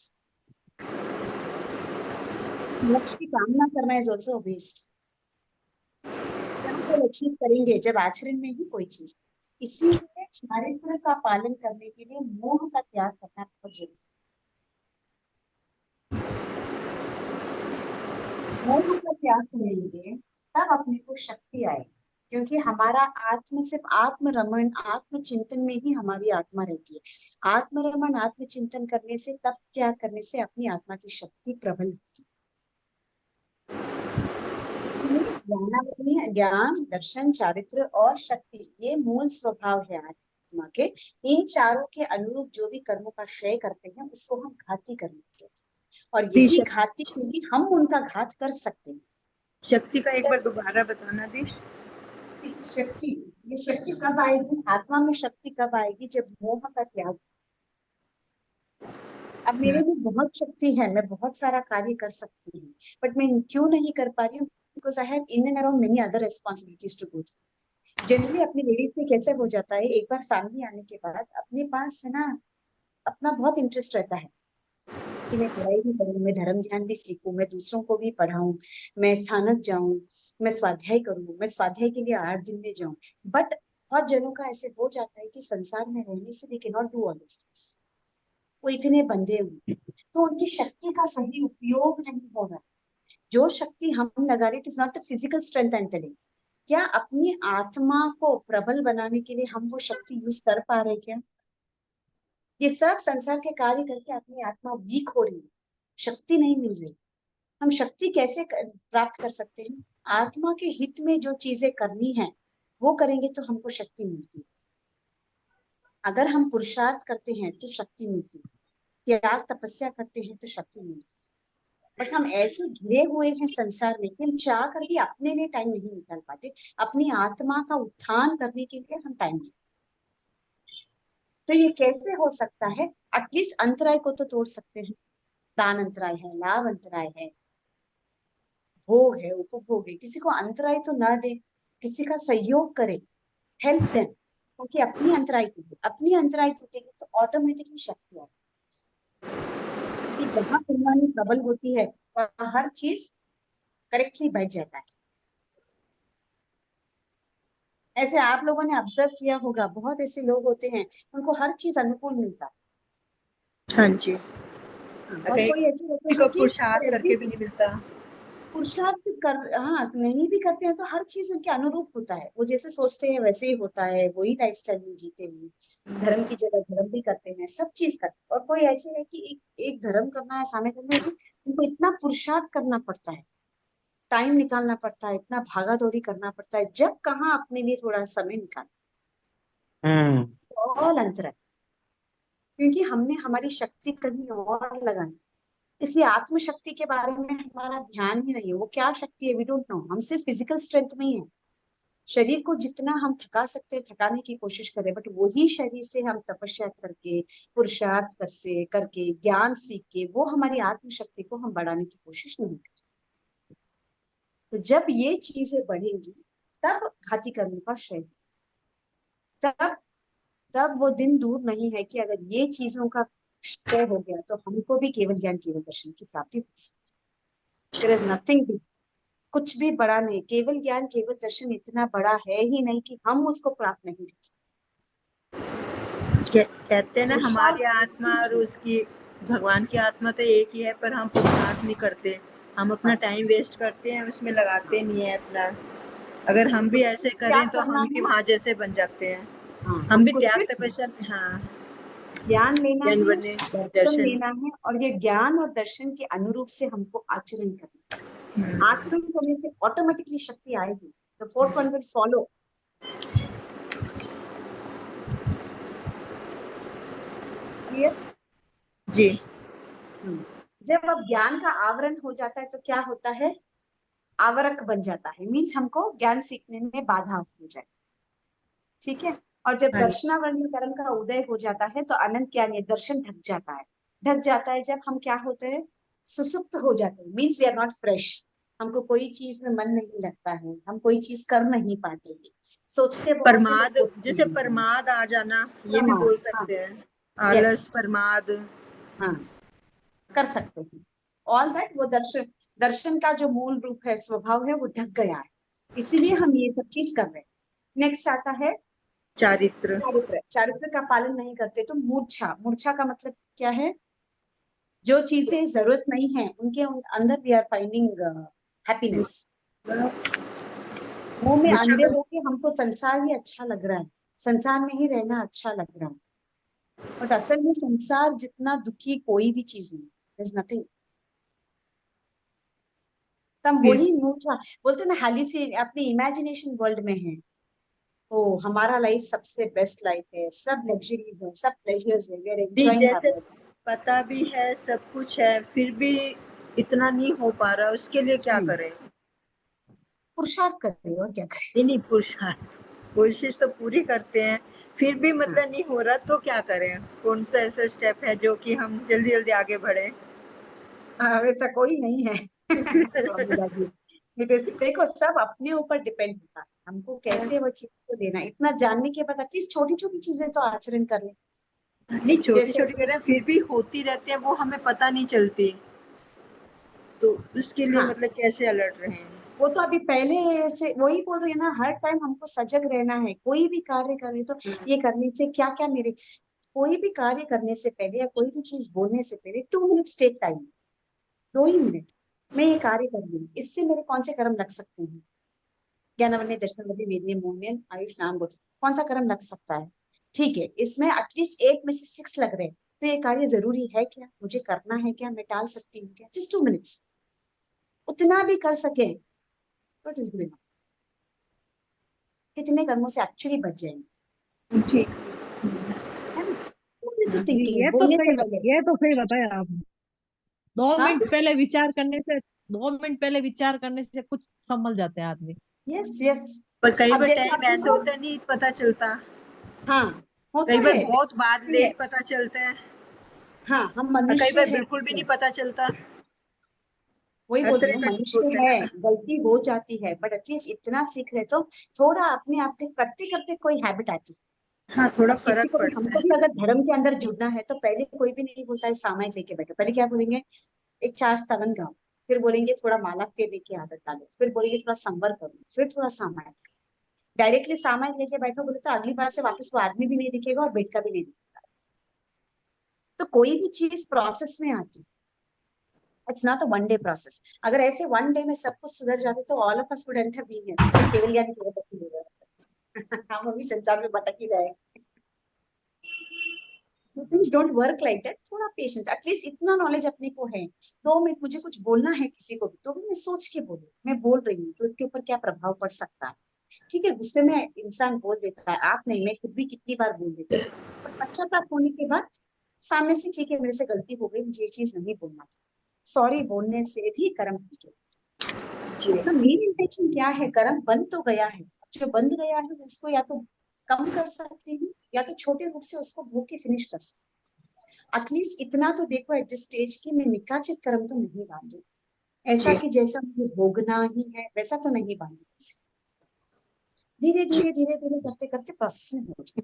मोक्ष की कामना करना इज ऑल्सो वेस्ट। क्या फल अचीव करेंगे जब आचरण में ही कोई चीज? इसीलिए चारित्र का पालन करने के लिए मोह का त्याग करना बहुत जरूरी है। मोह का त्याग करेंगे तब अपने को शक्ति आएगी, क्योंकि हमारा आत्म सिर्फ आत्म रमण आत्म चिंतन में ही हमारी आत्मा रहती है। आत्म रमण आत्म चिंतन करने से, तब त्याग करने से अपनी आत्मा की शक्ति प्रबल होती है। ज्ञान, दर्शन, चारित्र और शक्ति, ये मूल स्वभाव है आत्मा के। इन चारों के अनुरूप जो भी कर्मों का क्षय करते हैं उसको हम घाती कर्म कहते हैं, और यही घाती क्योंकि हम उनका घात कर सकते हैं। शक्ति का एक बार दोबारा बताना दी। शक्ति, ये शक्ति कब आएगी? आत्मा में शक्ति कब आएगी? जब मोह का त्याग। अब मेरे में बहुत शक्ति है, मैं बहुत सारा कार्य कर सकती हूँ, बट मैं क्यों नहीं कर पा रही हूँ? Because I have in and around many other responsibilities to go through. Generally अपनी लेडीज में कैसे हो जाता है, एक बार फैमिली आने के बाद अपने पास है ना अपना बहुत इंटरेस्ट रहता है कि मैं पढ़ाई भी करूँ, मैं धर्म ध्यान भी सीखूं, मैं दूसरों को भी पढ़ाऊं, मैं स्थानक जाऊं, मैं स्वाध्याय करूं, मैं स्वाध्याय के लिए 8 दिन में जाऊं। बट बहुत जनों का ऐसे हो जाता है कि संसार में रहने से they can not do all this things. वो इतने बंधे हुए, तो उनकी शक्ति का सही उपयोग नहीं हो रहा। जो शक्ति हम लगा रहे, it is not the physical strength I am telling. क्या अपनी आत्मा को प्रबल बनाने के लिए हम वो शक्ति यूज कर पा रहे क्या? ये सब संसार के कार्य करके अपनी आत्मा वीक हो रही है, शक्ति नहीं मिल रही। हम शक्ति कैसे प्राप्त कर सकते हैं? आत्मा के हित में जो चीजें करनी है वो करेंगे तो हमको शक्ति मिलती है। अगर हम पुरुषार्थ करते हैं तो शक्ति मिलती है, त्याग तपस्या करते हैं तो शक्ति मिलती है। बट हम ऐसे घिरे हुए हैं संसार में कि हम चाह कर भी अपने लिए टाइम नहीं निकाल पाते, अपनी आत्मा का उत्थान करने के लिए हम टाइम नहीं। तो ये कैसे हो सकता है? एटलीस्ट अंतराय को तो तोड़ सकते हैं। दान अंतराय है, लाभ अंतराय है, भोग है, उपभोग है, किसी को अंतराय तो ना दे, किसी का सहयोग करे, हेल्प देम, क्योंकि अपनी अंतराय टूटे, अपनी अंतराय टूटेगी तो ऑटोमेटिकली शक्ति आएगी। जहाँ कुर्बानी प्रबल होती है वहाँ हर चीज करेक्टली बैठ जाता है। ऐसे आप लोगों ने ऑब्जर्व किया होगा, बहुत ऐसे लोग होते हैं उनको हर चीज अनुकूल मिलता है। हाँ जी। और कोई ऐसे होते हैं को कि पुरुषार्थ करके भी नहीं मिलता। पुरुषार्थ कर, हाँ नहीं भी करते हैं तो हर चीज उनके अनुरूप होता है, वो जैसे सोचते हैं वैसे ही होता है, वही लाइफस्टाइल में जीते हुए धर्म की जगह धर्म भी करते हैं, सब चीज करते हैं। और कोई ऐसे है कि एक धर्म करना है, सामने करना है, उनको इतना पुरुषार्थ करना पड़ता है, टाइम निकालना पड़ता है, इतना भागा दौड़ी करना पड़ता है, जब कहाँ अपने लिए थोड़ा समय निकाल। ऑल अंतर है, क्योंकि हमने हमारी शक्ति कहीं और लगाई। इसलिए आत्मशक्ति के बारे में हमारा ध्यान ही नहीं है। वो क्या शक्ति है वी डोंट नो। हम सिर्फ फिजिकल स्ट्रेंथ में ही है, शरीर को जितना हम थका सकते हैं थकाने की कोशिश करें, बट वही शरीर से हम तपस्या करके, पुरुषार्थ कर से करके, ज्ञान सीख के वो हमारी आत्मशक्ति को हम बढ़ाने की कोशिश नहीं करते। तो जब ये चीजें बढ़ेंगी तब घाती कर्म का क्षय, तब तब वो दिन दूर नहीं है कि अगर ये चीजों का क्षय हो गया तो हमको भी केवल ज्ञान केवल दर्शन की प्राप्ति हो सकती है। देयर इज नथिंग, कुछ भी बड़ा नहीं, केवल ज्ञान केवल दर्शन इतना बड़ा है ही नहीं कि हम उसको प्राप्त नहीं कर सकते। कहते हैं ना हमारी आत्मा और उसकी भगवान की आत्मा तो एक ही है, पर हम पुरुषार्थ नहीं करते, हम अपना टाइम वेस्ट करते हैं, उसमें लगाते नहीं है अपना। अगर हम भी ऐसे करें तो हम भी वहां जैसे बन जाते हैं। हम भी त्याग तपस्या, हाँ, ज्ञान लेना है, दर्शन दर्शन लेना है, और ये ज्ञान और दर्शन के अनुरूप से हमको आचरण करना है। आचरण करने से ऑटोमेटिकली शक्ति आएगी। The fourth one will follow. जी। जब अब ज्ञान का आवरण हो जाता है तो क्या होता है? आवरक बन जाता है, मीन्स हमको ज्ञान सीखने में बाधा हो जाए, ठीक है। और जब दर्शनावरण कर्म का उदय हो जाता है तो अनंत ज्ञान ये दर्शन ढक जाता है। ढक जाता है जब हम क्या होते हैं? सुसुप्त हो जाते हैं, means we are not fresh. हमको कोई चीज में मन नहीं लगता है, हम कोई चीज कर नहीं पाते हैं, सोचते प्रमाद, जैसे प्रमाद आ जाना, ये भी बोल सकते हैं। आलस, प्रमाद, हाँ कर सकते हैं। ऑल दैट वो दर्शन का जो मूल रूप है, स्वभाव है, वो ढक गया है, इसीलिए हम ये सब चीज कर रहे हैं। नेक्स्ट आता है चारित्र। चारित्र, चारित्र का पालन नहीं करते तो मूर्छा। मूर्छा का मतलब क्या है? जो चीजें जरूरत नहीं है उनके अंदर वी आर फाइंडिंग हैप्पीनेस। मुंह में मूर्छा अंधे का होके हमको संसार ही अच्छा लग रहा है, संसार में ही रहना अच्छा लग रहा है, बट असल में संसार जितना दुखी कोई भी चीज नहीं, देयर इज नथिंग। तब फिर वही मूर्छा बोलते ना, हालिसी अपनी इमेजिनेशन वर्ल्ड में है। ओ हमारा लाइफ सबसे बेस्ट लाइफ है, सब लग्जरीज है, सब प्लेजर्स है, वी आर भी एंजॉयिंग जैसे आवर लाइफ। पता भी है सब कुछ है, फिर भी इतना नहीं हो पा रहा, उसके लिए क्या करें? पुरुषार्थ करते और क्या करें। नहीं नहीं, पुरुषार्थ कोशिश तो पूरी करते हैं, फिर भी मतलब नहीं हो रहा तो क्या करें? कौन सा ऐसा स्टेप है जो कि हम जल्दी जल्दी आगे बढ़े? वैसा कोई नहीं है। प्रमिला जी, देखो सब अपने ऊपर डिपेंड होता है, हमको कैसे वो चीज को देना। इतना जानने के बाद एटलीस्ट छोटी छोटी चीजें तो आचरण कर ले। नहीं, छोटी जैसे छोटी कर रहे हैं, फिर भी होती रहती है, वो हमें पता नहीं चलती, तो उसके लिए हाँ, मतलब कैसे अलर्ट रहे? वो तो अभी पहले से वही बोल रही है ना, हर टाइम हमको सजग रहना है। कोई भी कार्य करें तो ये करने से क्या क्या मेरे, कोई भी कार्य करने से पहले या कोई भी चीज बोलने से पहले 2 मिनट्स टेक टाइम। 2 ही मिनट मैं ये कार्य कर लूँ, इससे मेरे कौन से कर्म लग सकते हैं? ज्ञानवन्य दशनवन्य वेदनीय मोहनीय आयुष नाम गोत्र, कौन सा कर्म लग सकता है? ठीक है, इसमें एटलीस्ट 8 में से 6 लग रहे हैं, तो ये कार्य जरूरी है क्या, मुझे करना है क्या, मैं टाल सकती हूँ क्या? जस्ट 2 मिनट्स, उतना भी कर सके तो इट इज गुड इनफ। कितने कर्मों से एक्चुअली बच जाएंगे, ठीक। है ना? 2 मिनट्स ऑफ जी, थिंकिंग बोलने से पहले। ये तो सही बताया आपने। दो हाँ, मिनट पहले विचार करने से 2 मिनट पहले विचार करने से कुछ संभल जाते हैं आदमी। Yes yes. पर कई अब बार जैसे टाइम आपने ऐसा होता है नहीं पता चलता, हाँ, कई होता बार है बहुत बाद देखिए, लेट पता चलता है, हाँ हम और कई मनुष्य बार है। बिल्कुल भी नहीं पता चलता। वही हर बोल रही तरह हूँ, का मनुष्य होता है, है ना। गलती हो जाती है, बट एटलीस्ट इतना सीख रहे तो थोड़ा अपने आप से करते करते कोई हैबिट आती है। हाँ, थोड़ा अब किसी फर्क को भी, पड़ता हमको है। भी अगर धर्म के अंदर जुड़ना है तो पहले कोई भी नहीं बोलता है सामायिक लेके बैठो, पहले क्या बोलेंगे? एक 4 स्तवन गाओ, फिर बोलेंगे थोड़ा माला फेरने की आदत डालो, फिर बोलेंगे थोड़ा संवर करो, फिर थोड़ा सामायिक। डायरेक्टली सामायिक लेके बैठो बोले तो अगली बार से वापस वो आदमी भी नहीं दिखेगा और बेड का भी नहीं दिखेगा। तो कोई भी चीज प्रोसेस में आती है, it's not a 1 day process. अगर ऐसे 1 डे में सब कुछ सुधर जाते तो all of us would enter being here, सिर्फ केवल ज्ञान केवल भक्ति हो रहा है। हम अभी संसार में भटक ही रहे हैं। Things don't work like that, थोड़ा पेशेंस, एटलीस्ट इतना नॉलेज अपने को है। 2 मिनट मुझे कुछ बोलना है किसी को भी तो भी मैं सोच के बोलूं, मैं बोल रही हूँ तो इसके ऊपर क्या प्रभाव पड़ सकता है। ठीक है, गुस्से में इंसान बोल देता है, आप नहीं, मैं खुद भी कितनी बार बोल देती हूँ, पर पश्चाताप होने के बाद सामने से, ठीक है मेरे से गलती हो गई, मुझे ये चीज नहीं बोलना था, सॉरी बोलने से भी कर्म ठीक है। जी। अपना मेन इंटेंशन क्या है, कर्म बंद तो गया है, जो बंद गया है उसको या तो कम कर सकती हूँ या तो छोटे रूप से उसको भोग के फिनिश कर सकती हूँ। एटलीस्ट इतना तो देखो एट दिस स्टेज की मैं निकाचित कर्म तो नहीं बांधू, ऐसा जी। कि जैसा मुझे भोगना ही है वैसा तो नहीं बांधू। धीरे जी। धीरे धीरे धीरे करते करते प्रोसेस में हो जाए।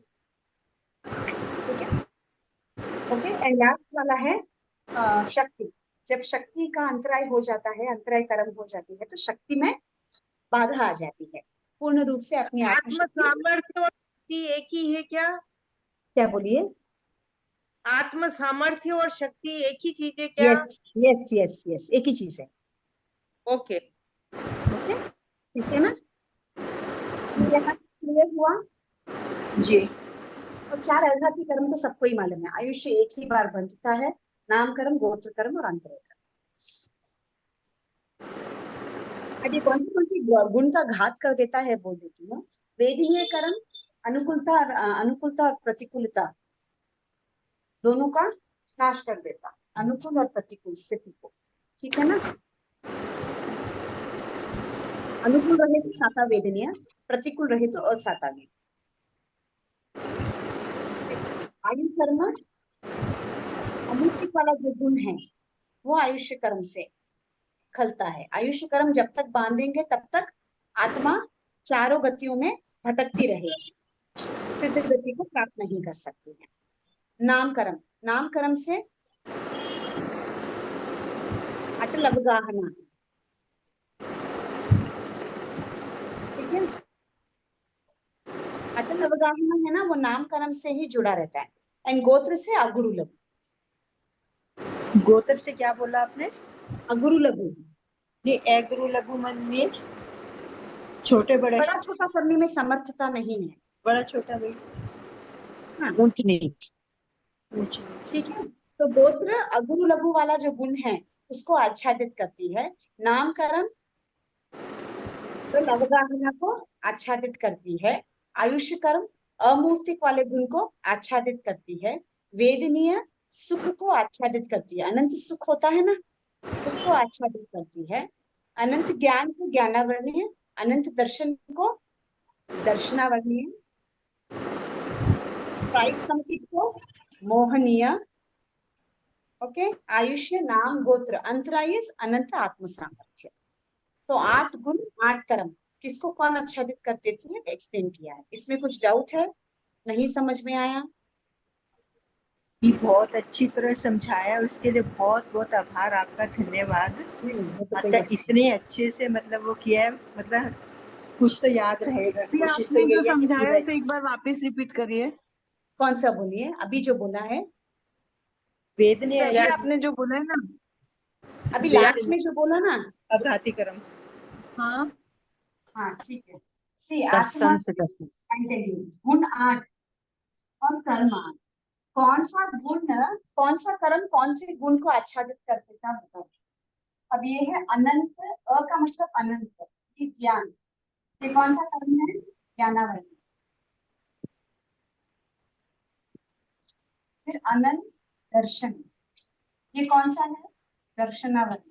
ठीक है, ओके। एंड लास्ट वाला है शक्ति। जब शक्ति का अंतराय हो जाता है, अंतराय कर्म हो जाती है तो शक्ति में बाधा आ जाती है, पूर्ण रूप से अपनी आत्म आत्मशक्ति। सामर्थ्य और शक्ति एक ही है क्या? क्या बोलिए? आत्म सामर्थ्य और शक्ति एक ही चीज है क्या? यस यस यस यस, एक ही चीज है। ओके। ओके, ठीक है ना? यहाँ क्लियर हुआ? जी। और 4 आध्यात्मिक कर्म तो सबको ही मालूम है, आयुष्य एक ही बार बनता है, नाम कर्म, गोत्र कर्म और अंतरय कर्म। अभी कौन सी गुण का घात कर देता है बोल देती हूँ। वेदनीय कर्म अनुकूलता और प्रतिकूलता दोनों का नाश कर देता, अनुकूल और प्रतिकूल स्थिति को। ठीक है ना? अनुकूल रहे तो साता वेदनीय, प्रतिकूल रहे तो असाता वेदनीय। आयु कर्म, अमृत वाला जो गुण है वो आयुष्य कर्म से खलता है। आयुष्य कर्म जब तक बांधेंगे तब तक आत्मा चारों गतियों में भटकती रहेगी, सिद्ध गति को प्राप्त नहीं कर सकती है। नाम कर्म, नाम कर्म से अटल अवगाहना। ठीक है, अटल अटल अवगाहना है ना, वो नाम कर्म से ही जुड़ा रहता है। एंड गोत्र से अगुरु लघु। गोत्र से क्या बोला आपने? अगुरु लघु नहीं, एगुरु लघु मन मीन छोटे बड़े? बड़ा छोटा करने में समर्थता नहीं है। बड़ा छोटा भाई। हाँ ऊंच नीच। ऊंच ठीक है। तो गोत्र अगुरु लघु वाला जो गुण है उसको आच्छादित करती है। नामकरण तो अवगाहना को आच्छादित करती है। आयुष्य कर्म अमूर्तिक वाले गुण को आच्छादित करती है। वेदनीय सुख को आच्छादित करती है, अनंत सुख होता है ना, उसको आच्छादित करती है। अनंत ज्ञान को ज्ञानावर्णीय, अनंत दर्शन को दर्शनावर्णीय, संकेत को मोहनीय। ओके। आयुष्य नाम गोत्र अंतरायुष अनंत आत्म सामर्थ्य। तो 8 गुण 8 कर्म किसको कौन आच्छादित कर देती है, एक्सप्लेन किया है। इसमें कुछ डाउट है, नहीं समझ में आया? ही बहुत अच्छी तरह समझाया, उसके लिए बहुत बहुत आभार आपका, धन्यवाद। वो तो कोई मतलब बात इतने अच्छे से मतलब वो किया है, मतलब कुछ तो याद रहेगा। अभी कोशिश तो आपने जो यही है कि समझाया पूरा। उसे एक बार वापस रिपीट करिए। कौन सा बोलिए, अभी जो बोला है, वेद ने अभी आपने जो बोला है ना, अभी वेद लास्ट में जो बोला ना। अघाती कर्म। हाँ हाँ ठीक है। सी आत्मा दर्शन से दर्शन। गुण 8 और कर्म 8। कौन सा गुण, कौन सा कर्म कौन से गुण को आच्छादित कर देता है बताओ। अब ये है अनंत, अ का मतलब अनंत, ये ज्ञान, ये कौन सा कर्म है, ज्ञानावरण। फिर अनंत दर्शन, ये कौन सा है, दर्शनावरण।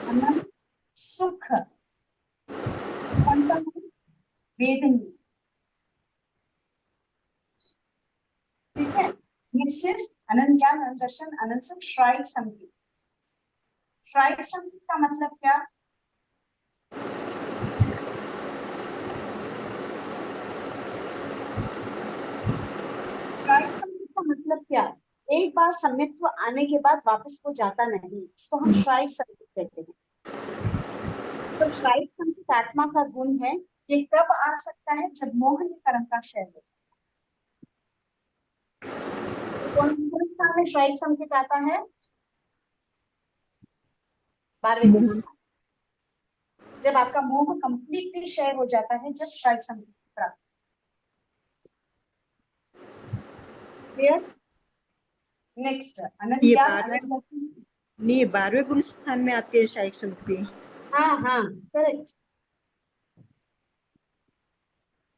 अनंत सुख, कौन सा है, वेदनीय। ठीक है। निश्चित अनंत ज्ञान, अनंत दर्शन, अनंत सुख, श्राइक संगीत। श्राइक संगीत का मतलब क्या, श्राइक संगीत का मतलब क्या, एक बार सम्यक्त्व आने के बाद वापस वो जाता नहीं, इसको हम श्राइक संगीत कहते हैं। तो श्राइक संगीत आत्मा का गुण है। ये कब आ सकता है, जब मोह के कर्म का क्षय हो जाए। तो कौन सी स्थान में श्राइक संकेत आता है, 12वें स्थान। जब आपका मोह कंप्लीटली क्षय हो जाता है, जब श्राइक संकेत प्राप्त। क्लियर? नेक्स्ट अनंत ये ज्ञान, 12वें अनंत दर्शन। नहीं, 12वें गुण स्थान में आती है शायद समुद्री। हाँ हाँ करेक्ट।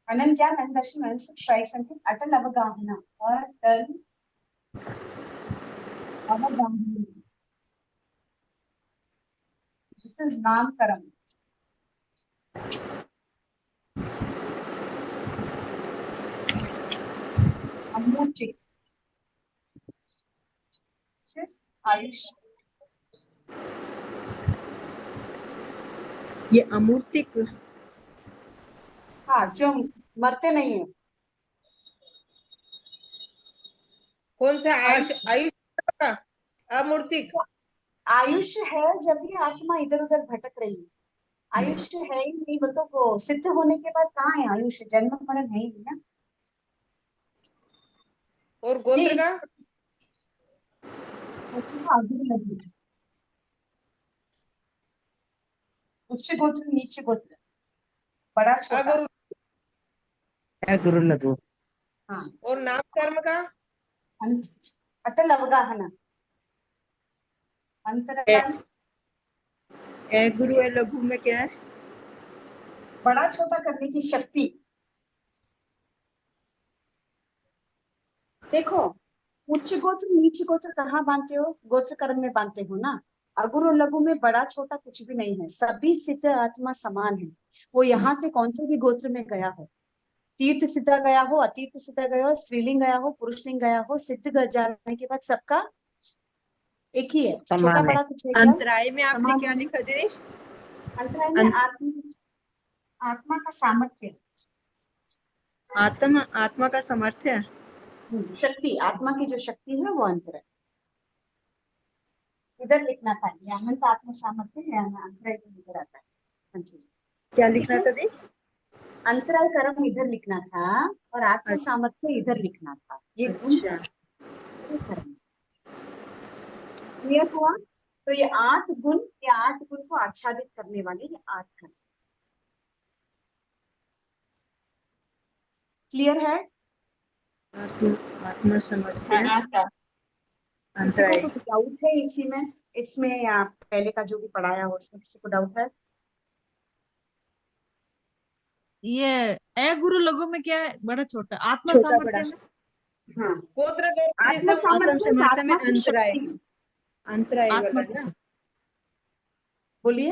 अनंत ज्ञान, अनंत दर्शन, अनंत सुख, श्राइक संकेत, अटल अवगाहना। अटल अवगाहना, दिस इज नामकरण। अमूर्तिक, दिस इज आयुष। ये अमूर्तिक। हाँ, जो मरते नहीं है। कौन सा आयुष, आयुष का अमूर्तिक? आयुष्य है जब भी आत्मा इधर उधर भटक रही है। आयुष्य है ही नहीं, वो तो वो सिद्ध होने के बाद कहाँ है आयुष्य, जन्म मरण है ही नहीं ना। और ये गोत्र इस का? आगे लगी, उच्च गोत्र नीच गोत्र, बड़ा छोटा। अगुरु। है गुरु लघु। हाँ। और नाम कर्म का? अटल अवगाहना, अंतरकरण। ए गुरु ए लघु में क्या है? बड़ा छोटा करने की शक्ति। देखो, उच्च गोत्र नीच गोत्र कहाँ बांधते हो, गोत्र कर्म में बांधते हो ना। अगुरु और लघु में बड़ा छोटा कुछ भी नहीं है, सभी सिद्ध आत्मा समान है। वो यहाँ से कौन से भी गोत्र में गया हो, तीर्थ सिद्धा गया हो, अतीर्थ सिद्धा गया हो, स्त्रीलिंग गया हो, पुरुषलिंग गया हो, सिद्ध जाने के बाद सबका एक ही है, छोटा समान है। बड़ा कुछ है क्या, अंतराय में आपने समान क्या है। लिखा दीदी? अंतराय में आत्मा का सामर्थ्य, आत्मा का सामर्थ्य है। शक्ति, आत्मा की जो शक्ति है वो अंतर है। इधर लिखना था, ये अनंत आत्म सामर्थ्य है, अंतराय गुण इधर आता है। हाँ जी। क्या ठीक लिखना है, था दी? अंतराय कर्म इधर लिखना था और आत्म सामर्थ्य इधर लिखना था। ये गुण अच्छा, है, ये कर्म। क्लियर हुआ? तो ये 8 गुण, ये 8 गुण को आच्छादित करने वाले ये 8 कर्म। क्लियर है? आत्म सामर्थ्य, किसी को अंतराय। कुछ डाउट है इसी में, इसमें या पहले का जो भी पढ़ाया हो उसमें किसी को डाउट है? ये ए गुरु लघु में क्या है, बड़ा छोटा आत्मा छोटा बड़ा। सामर्थ्य में? हाँ, गोत्र गर्भ आत्म जैसे आत्म सामर्थ्य सामर्थ्य में आत्मा की अंतराय, शक्ति। अंतराय आत्मा वाला की ना। शक्ति। बोलिए।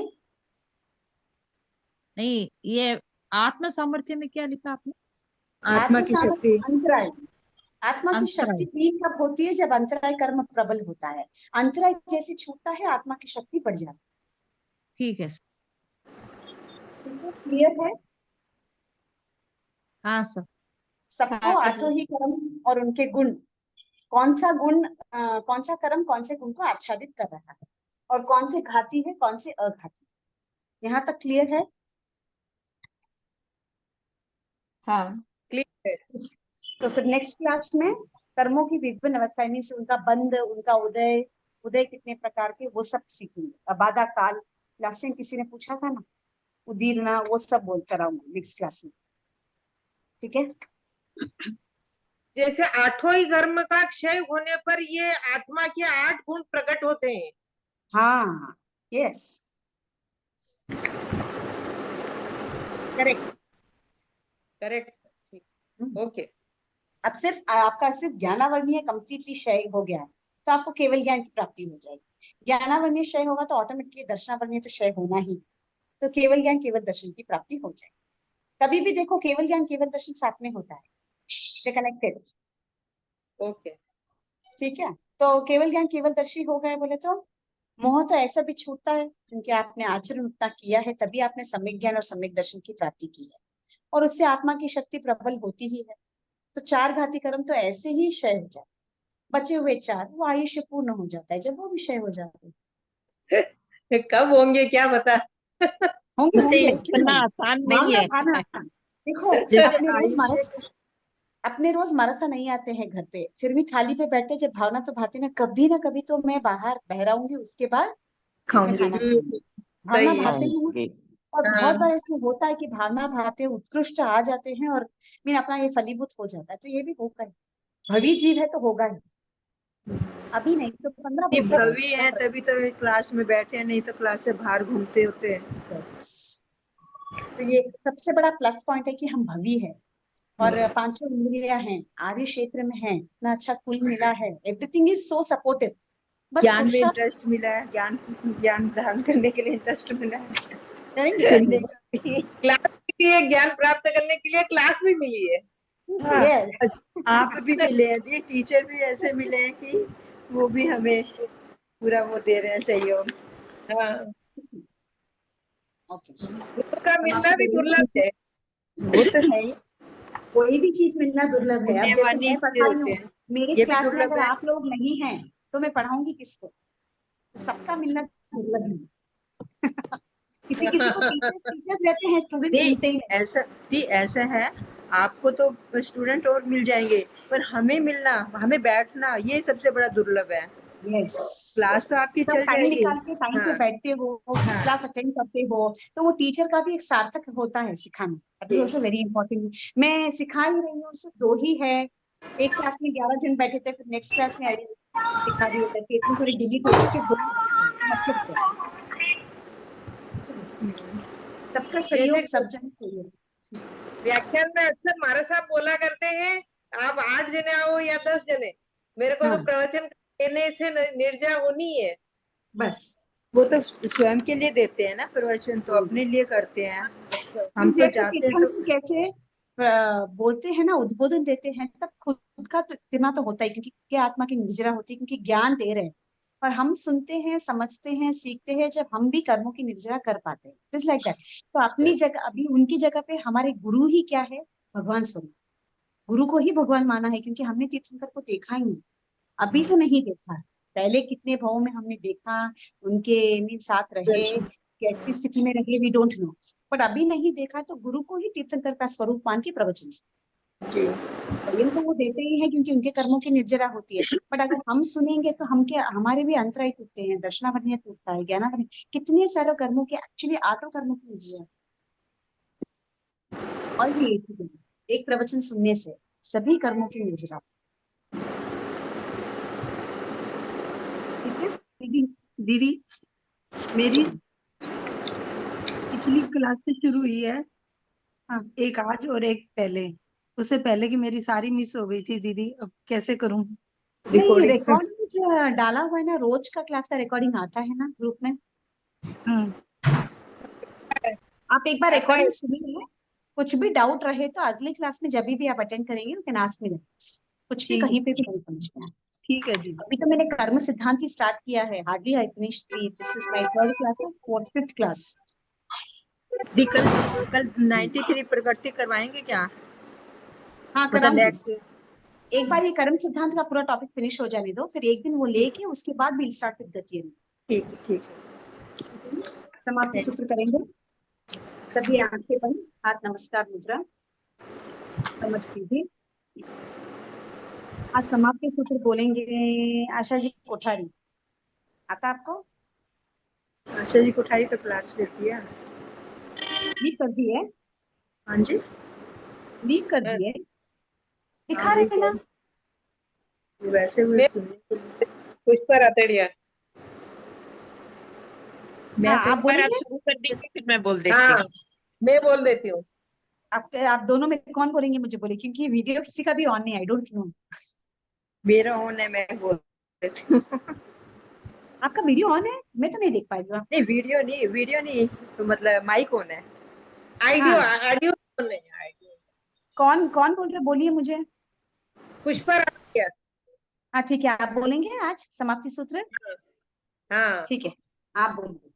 नहीं, ये आत्मा सामर्थ्य में क्या लिखा आपने? आत्मा आत्म की सामर्थ्य शक्ति, अंतराय। आत्मा की अंतराय। शक्ति भी कब होती है? जब अंतराय कर्म प्रबल होता है। अंतराय जैसे छूटता है आत्मा की शक्ति बढ़ जाती ठीक है सर। है। क्लियर है? हाँ सर। सबको हाँ आठों ही कर्म और उनके गुण, कौन सा गुण कौन सा कर्म कौन से गुण को आच्छादित कर रहा है और कौन से घाती है कौन से अघाती, यहाँ तक क्लियर है? हाँ क्लियर है। तो फिर नेक्स्ट क्लास में कर्मों की विभिन्न अवस्थाएं, मीन्स उनका बंध, उनका उदय, उदय कितने प्रकार के, वो सब सीखेंगे। अबाधा काल, लास्ट टाइम किसी ने पूछा था ना, उदीरना, वो सब बोल कराऊंगी नेक्स्ट क्लास में। ठीक है? जैसे आठों ही कर्म का क्षय होने पर ये आत्मा के 8 गुण प्रकट होते हैं। हाँ, यस, करेक्ट। करेक्ट, ठीक, ओके। अब सिर्फ आपका सिर्फ ज्ञानावर्णीय कंप्लीटली क्षय हो गया है तो आपको केवल ज्ञान की प्राप्ति हो जाएगी। ज्ञानावर्णीय क्षय होगा तो ऑटोमेटिकली दर्शनावर्णीय तो क्षय होना ही, तो केवल ज्ञान केवल दर्शन की प्राप्ति हो जाएगी। कभी भी देखो केवल ज्ञान केवल दर्शन साथ में होता है, दे कनेक्टेड। ओके, ठीक है, तो केवल ज्ञान केवल दर्शी हो गए बोले तो मोह तो ऐसा भी छूटता है क्योंकि आपने आचरण उतना किया है, तभी आपने सम्यक ज्ञान और सम्यक दर्शन की प्राप्ति की है, और उससे आत्मा की शक्ति प्रबल होती ही है। तो 4 घाती कर्म तो ऐसे ही क्षय हो जाते, बचे हुए 4 वो आयुष्य पूर्ण हो जाता है जब वो विषय हो जाते हैं। कब होंगे क्या पता। होंगे बच्चे होंगे, क्यों इतना नहीं? आसान नहीं भावना है। भावना देखो, जैसे अपने रोज आयुष्य मानस अपने रोज मानसा नहीं आते हैं घर पे, फिर भी थाली पे बैठते जब भावना तो भाती ना कभी तो मैं बाहर बहराऊंगी, उसके बाद मैं खाऊंगी। खाना खाऊंगी। भावना सही है। भाते हैं ना, और बहुत हाँ बार ऐसे होता है कि भावना भाते उत्कृष्ट आ जाते हैं और मीन अपना ये फलीभूत हो जाता है, तो ये भी होगा ही। भवी जीव है तो होगा ही, अभी नहीं तो 15 ये बोलते भवी रहे है तभी तो क्लास में बैठे हैं, नहीं तो क्लास से बाहर घूमते होते हैं। तो ये सबसे बड़ा प्लस पॉइंट है कि हम भवी है और 5 इंद्रियां हैं, आर्य क्षेत्र में है, इतना अच्छा कुल मिला है, एवरीथिंग इज सो सपोर्टिव। बस ज्ञान में पुरुषार्थ इंटरेस्ट मिला है, ज्ञान ज्ञान धारण करने के लिए इंटरेस्ट मिला है, करेंगे सुनने करेंगे। का भी। क्लास के लिए, ज्ञान प्राप्त करने के लिए क्लास भी मिली है। हाँ, ये आप भी मिले हैं, ये टीचर भी ऐसे मिले हैं कि वो भी हमें पूरा वो दे रहे हैं सहयोग। हाँ, ओके, गुरु का हम मिलना आपको भी जरूर, दुर्लभ है। वो तो है ही, कोई भी चीज मिलना दुर्लभ है। अब जैसे पुण्यवान ही मैं पढ़ा रही होते हूँ, हैं। मेरे ये भी क्लास में दुर्लभ अगर है। आप लोग नहीं हैं तो मैं पढ़ाऊंगी किसको? तो सबका मिलना दुर्लभ है। किसी किसी को टीचर्स टीचर्स रहते हैं, स्टूडेंट्स नहीं, मिलते ही नहीं। ऐसा है, आपको तो स्टूडेंट और मिल जाएंगे, पर हमें मिलना, हमें बैठना, ये सबसे बड़ा दुर्लभ है। यस, क्लास तो आपकी तब चल टाइम जाएगी। निकाल के टाइम पे हाँ बैठते हो, हाँ, क्लास अटेंड करते हो, तो वो टीचर का भी एक सार्थक होता है सिखाना। That is also very important. मैं सिखा ही रही हूँ, सिर्फ 2 ही है, एक क्लास में 11 जन बैठे थे, फिर नेक्स्ट क्लास में आई सिखा रही होता है, इतनी थोड़ी डिलीट हो गई, सिर्फ 2 मतलब क्या? सबका सहयोग, जैसे सब जन सहयोग। व्याख्यान में अक्सर महाराज साहब बोला करते हैं, आप 8 जने आओ या 10 जने, मेरे को हाँ, तो प्रवचन देने से निर्जा होनी है। बस। वो तो स्वयं के लिए देते हैं ना प्रवचन, तो अपने लिए करते हैं। हम तो जैसे जाते हैं कीर्तन तो में कैसे बोलते हैं ना, उद्बोधन देते हैं, तब खुद का तो इतना तो होता है क्योंकि क्या आत्मा की निर्जरा होती है, क्योंकि ज्ञान दे रहे हैं, और हम सुनते हैं, समझते हैं, सीखते हैं, जब हम भी कर्मों की निर्जरा कर पाते हैं, इट्स लाइक दैट। तो अपनी जगह, अभी उनकी जगह पे हमारे गुरु ही क्या है? भगवान स्वरूप। गुरु को ही भगवान माना है क्योंकि हमने तीर्थंकर को देखा ही नहीं, अभी तो नहीं देखा है, पहले कितने भावों में हमने देखा, उनके साथ रहे, कैसी स्थिति में रहे, वी डोंट नो। बट अभी नहीं देखा तो गुरु को ही तीर्थंकर का स्वरूप मान के प्रवचन जी स्वयं तो वो देते ही हैं क्योंकि उनके कर्मों की निर्जरा होती है। बट अगर हम सुनेंगे तो हम क्या, हमारे भी अंतराय टूटते हैं, दर्शनावधि टूटता है, ज्ञानावधि, कितने सारे कर्मों के, एक्चुअली 8 कर्मों की निर्जरा। और भी एक प्रवचन सुनने से सभी कर्मों की निर्जरा। ठीक है दीदी दीदी मेरी पिछली क्लास से शुरू हुई है, हाँ। एक आज और एक पहले, उससे पहले की मेरी सारी मिस हो गई थी दीदी, अब कैसे करूं? नहीं, रिकॉर्डिंग डाला हुआ है ना, रोज का क्लास का रिकॉर्डिंग आता है ना ग्रुप में। आप एक बार आता है। रिकॉर्डिंग सुनिए, कुछ भी डाउट रहे तो अगली क्लास में जब भी आप अटेंड करेंगे यू कैन आस्क मी, कुछ भी ठीक कहीं पे भी नहीं समझ में आए। ठीक है दीदी। अभी तो मैंने कर्म सिद्धांत ही स्टार्ट किया है, hardly I finished 3, this is my 3rd class और 4th क्लास। दी कल 93 प्रकृति करवाएंगे क्या? हाँ मतलब कराऊंगी। नेक्स्ट एक बार ये कर्म सिद्धांत का पूरा टॉपिक फिनिश हो जाने दो, फिर एक दिन वो लेके उसके बाद विल स्टार्ट विद गति। ठीक है। समाप्ति सूत्र करेंगे। सभी आंखें बंद, हाथ नमस्कार मुद्रा, समझ लीजिए। आज समाप्ति सूत्र बोलेंगे आशा जी कोठारी। आता आपको? आशा जी कोठारी तो क्लास लेती है। लीव कर दी है? हाँ जी लीव कर दी है, दिखा हाँ, रहे ना। वैसे भी सुनिए पुष्पा रातड़िया। मैं हाँ, आप एक बार आप बोलेंगे। शुरू कर दीजिए, फिर मैं बोल देती हाँ हूँ। मैं बोल देती हूँ। आप दोनों में कौन बोलेंगे मुझे बोले, क्योंकि वीडियो किसी का भी ऑन नहीं, आई डोंट नो। मेरा ऑन है, मैं बोल देती हूँ। आपका वीडियो ऑन है? मैं तो नहीं देख पाई। नहीं वीडियो नहीं तो मतलब माइक ऑन है। आइडियो हाँ। ऑडियो नहीं, आइडियो। कौन कौन बोल रहे, बोलिए मुझे। पुष्पा रातड़िया। हाँ ठीक है, आप बोलेंगे आज समाप्ति सूत्र। हाँ। ठीक है, आप बोलिए।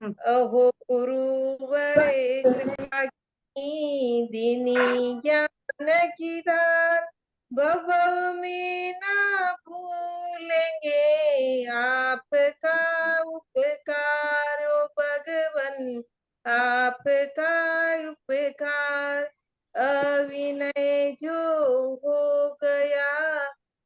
अहो गुरुवरे कृपा की दीनी ज्ञान की दान, भव में ना भूलेंगे आपका उपकार, ओ भगवन आपका उपकार। अविनय जो हो गया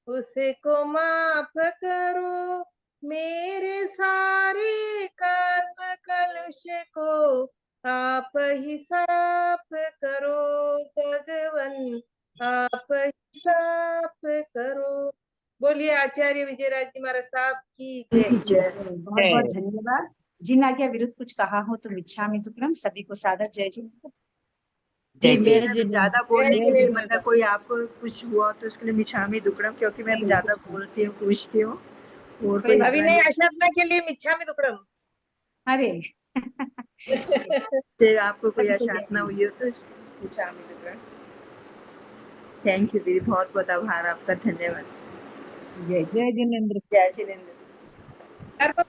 उसको माफ करो, मेरे सारे कर्म कलुष को आप ही साफ करो, भगवन आप ही साफ करो। बोलिए आचार्य विजयराज जी महाराज साहब की जय। बहुत बहुत धन्यवाद। जिन आज्ञा विरुद्ध कुछ कहा हो तो मिच्छामि दुक्कडम। सभी को सादर जय जिनेन्द्र। जय जय। मैं ज्यादा बोलने जय के लिए जिनेन्द्र मतलब कोई आपको कुछ हुआ तो उसके लिए मिच्छामि दुक्कडम, क्योंकि मैं नहीं, ज्यादा कुछ नहीं। बोलती हूँ पूछती हूँ और कोई कोई बात अभिनय आशाधना के लिए मिच्छामि दुक्कडम। अरे से आपको कोई सभी को जय अशांत ना हिंद। हुई हो तो मिच्छामि दुक्कडम। थैंक यू दीदी, बहुत बहुत आभार आपका, धन्यवाद। जय जय जिनेन्द्र। जय जिनेन्द्र। सर्व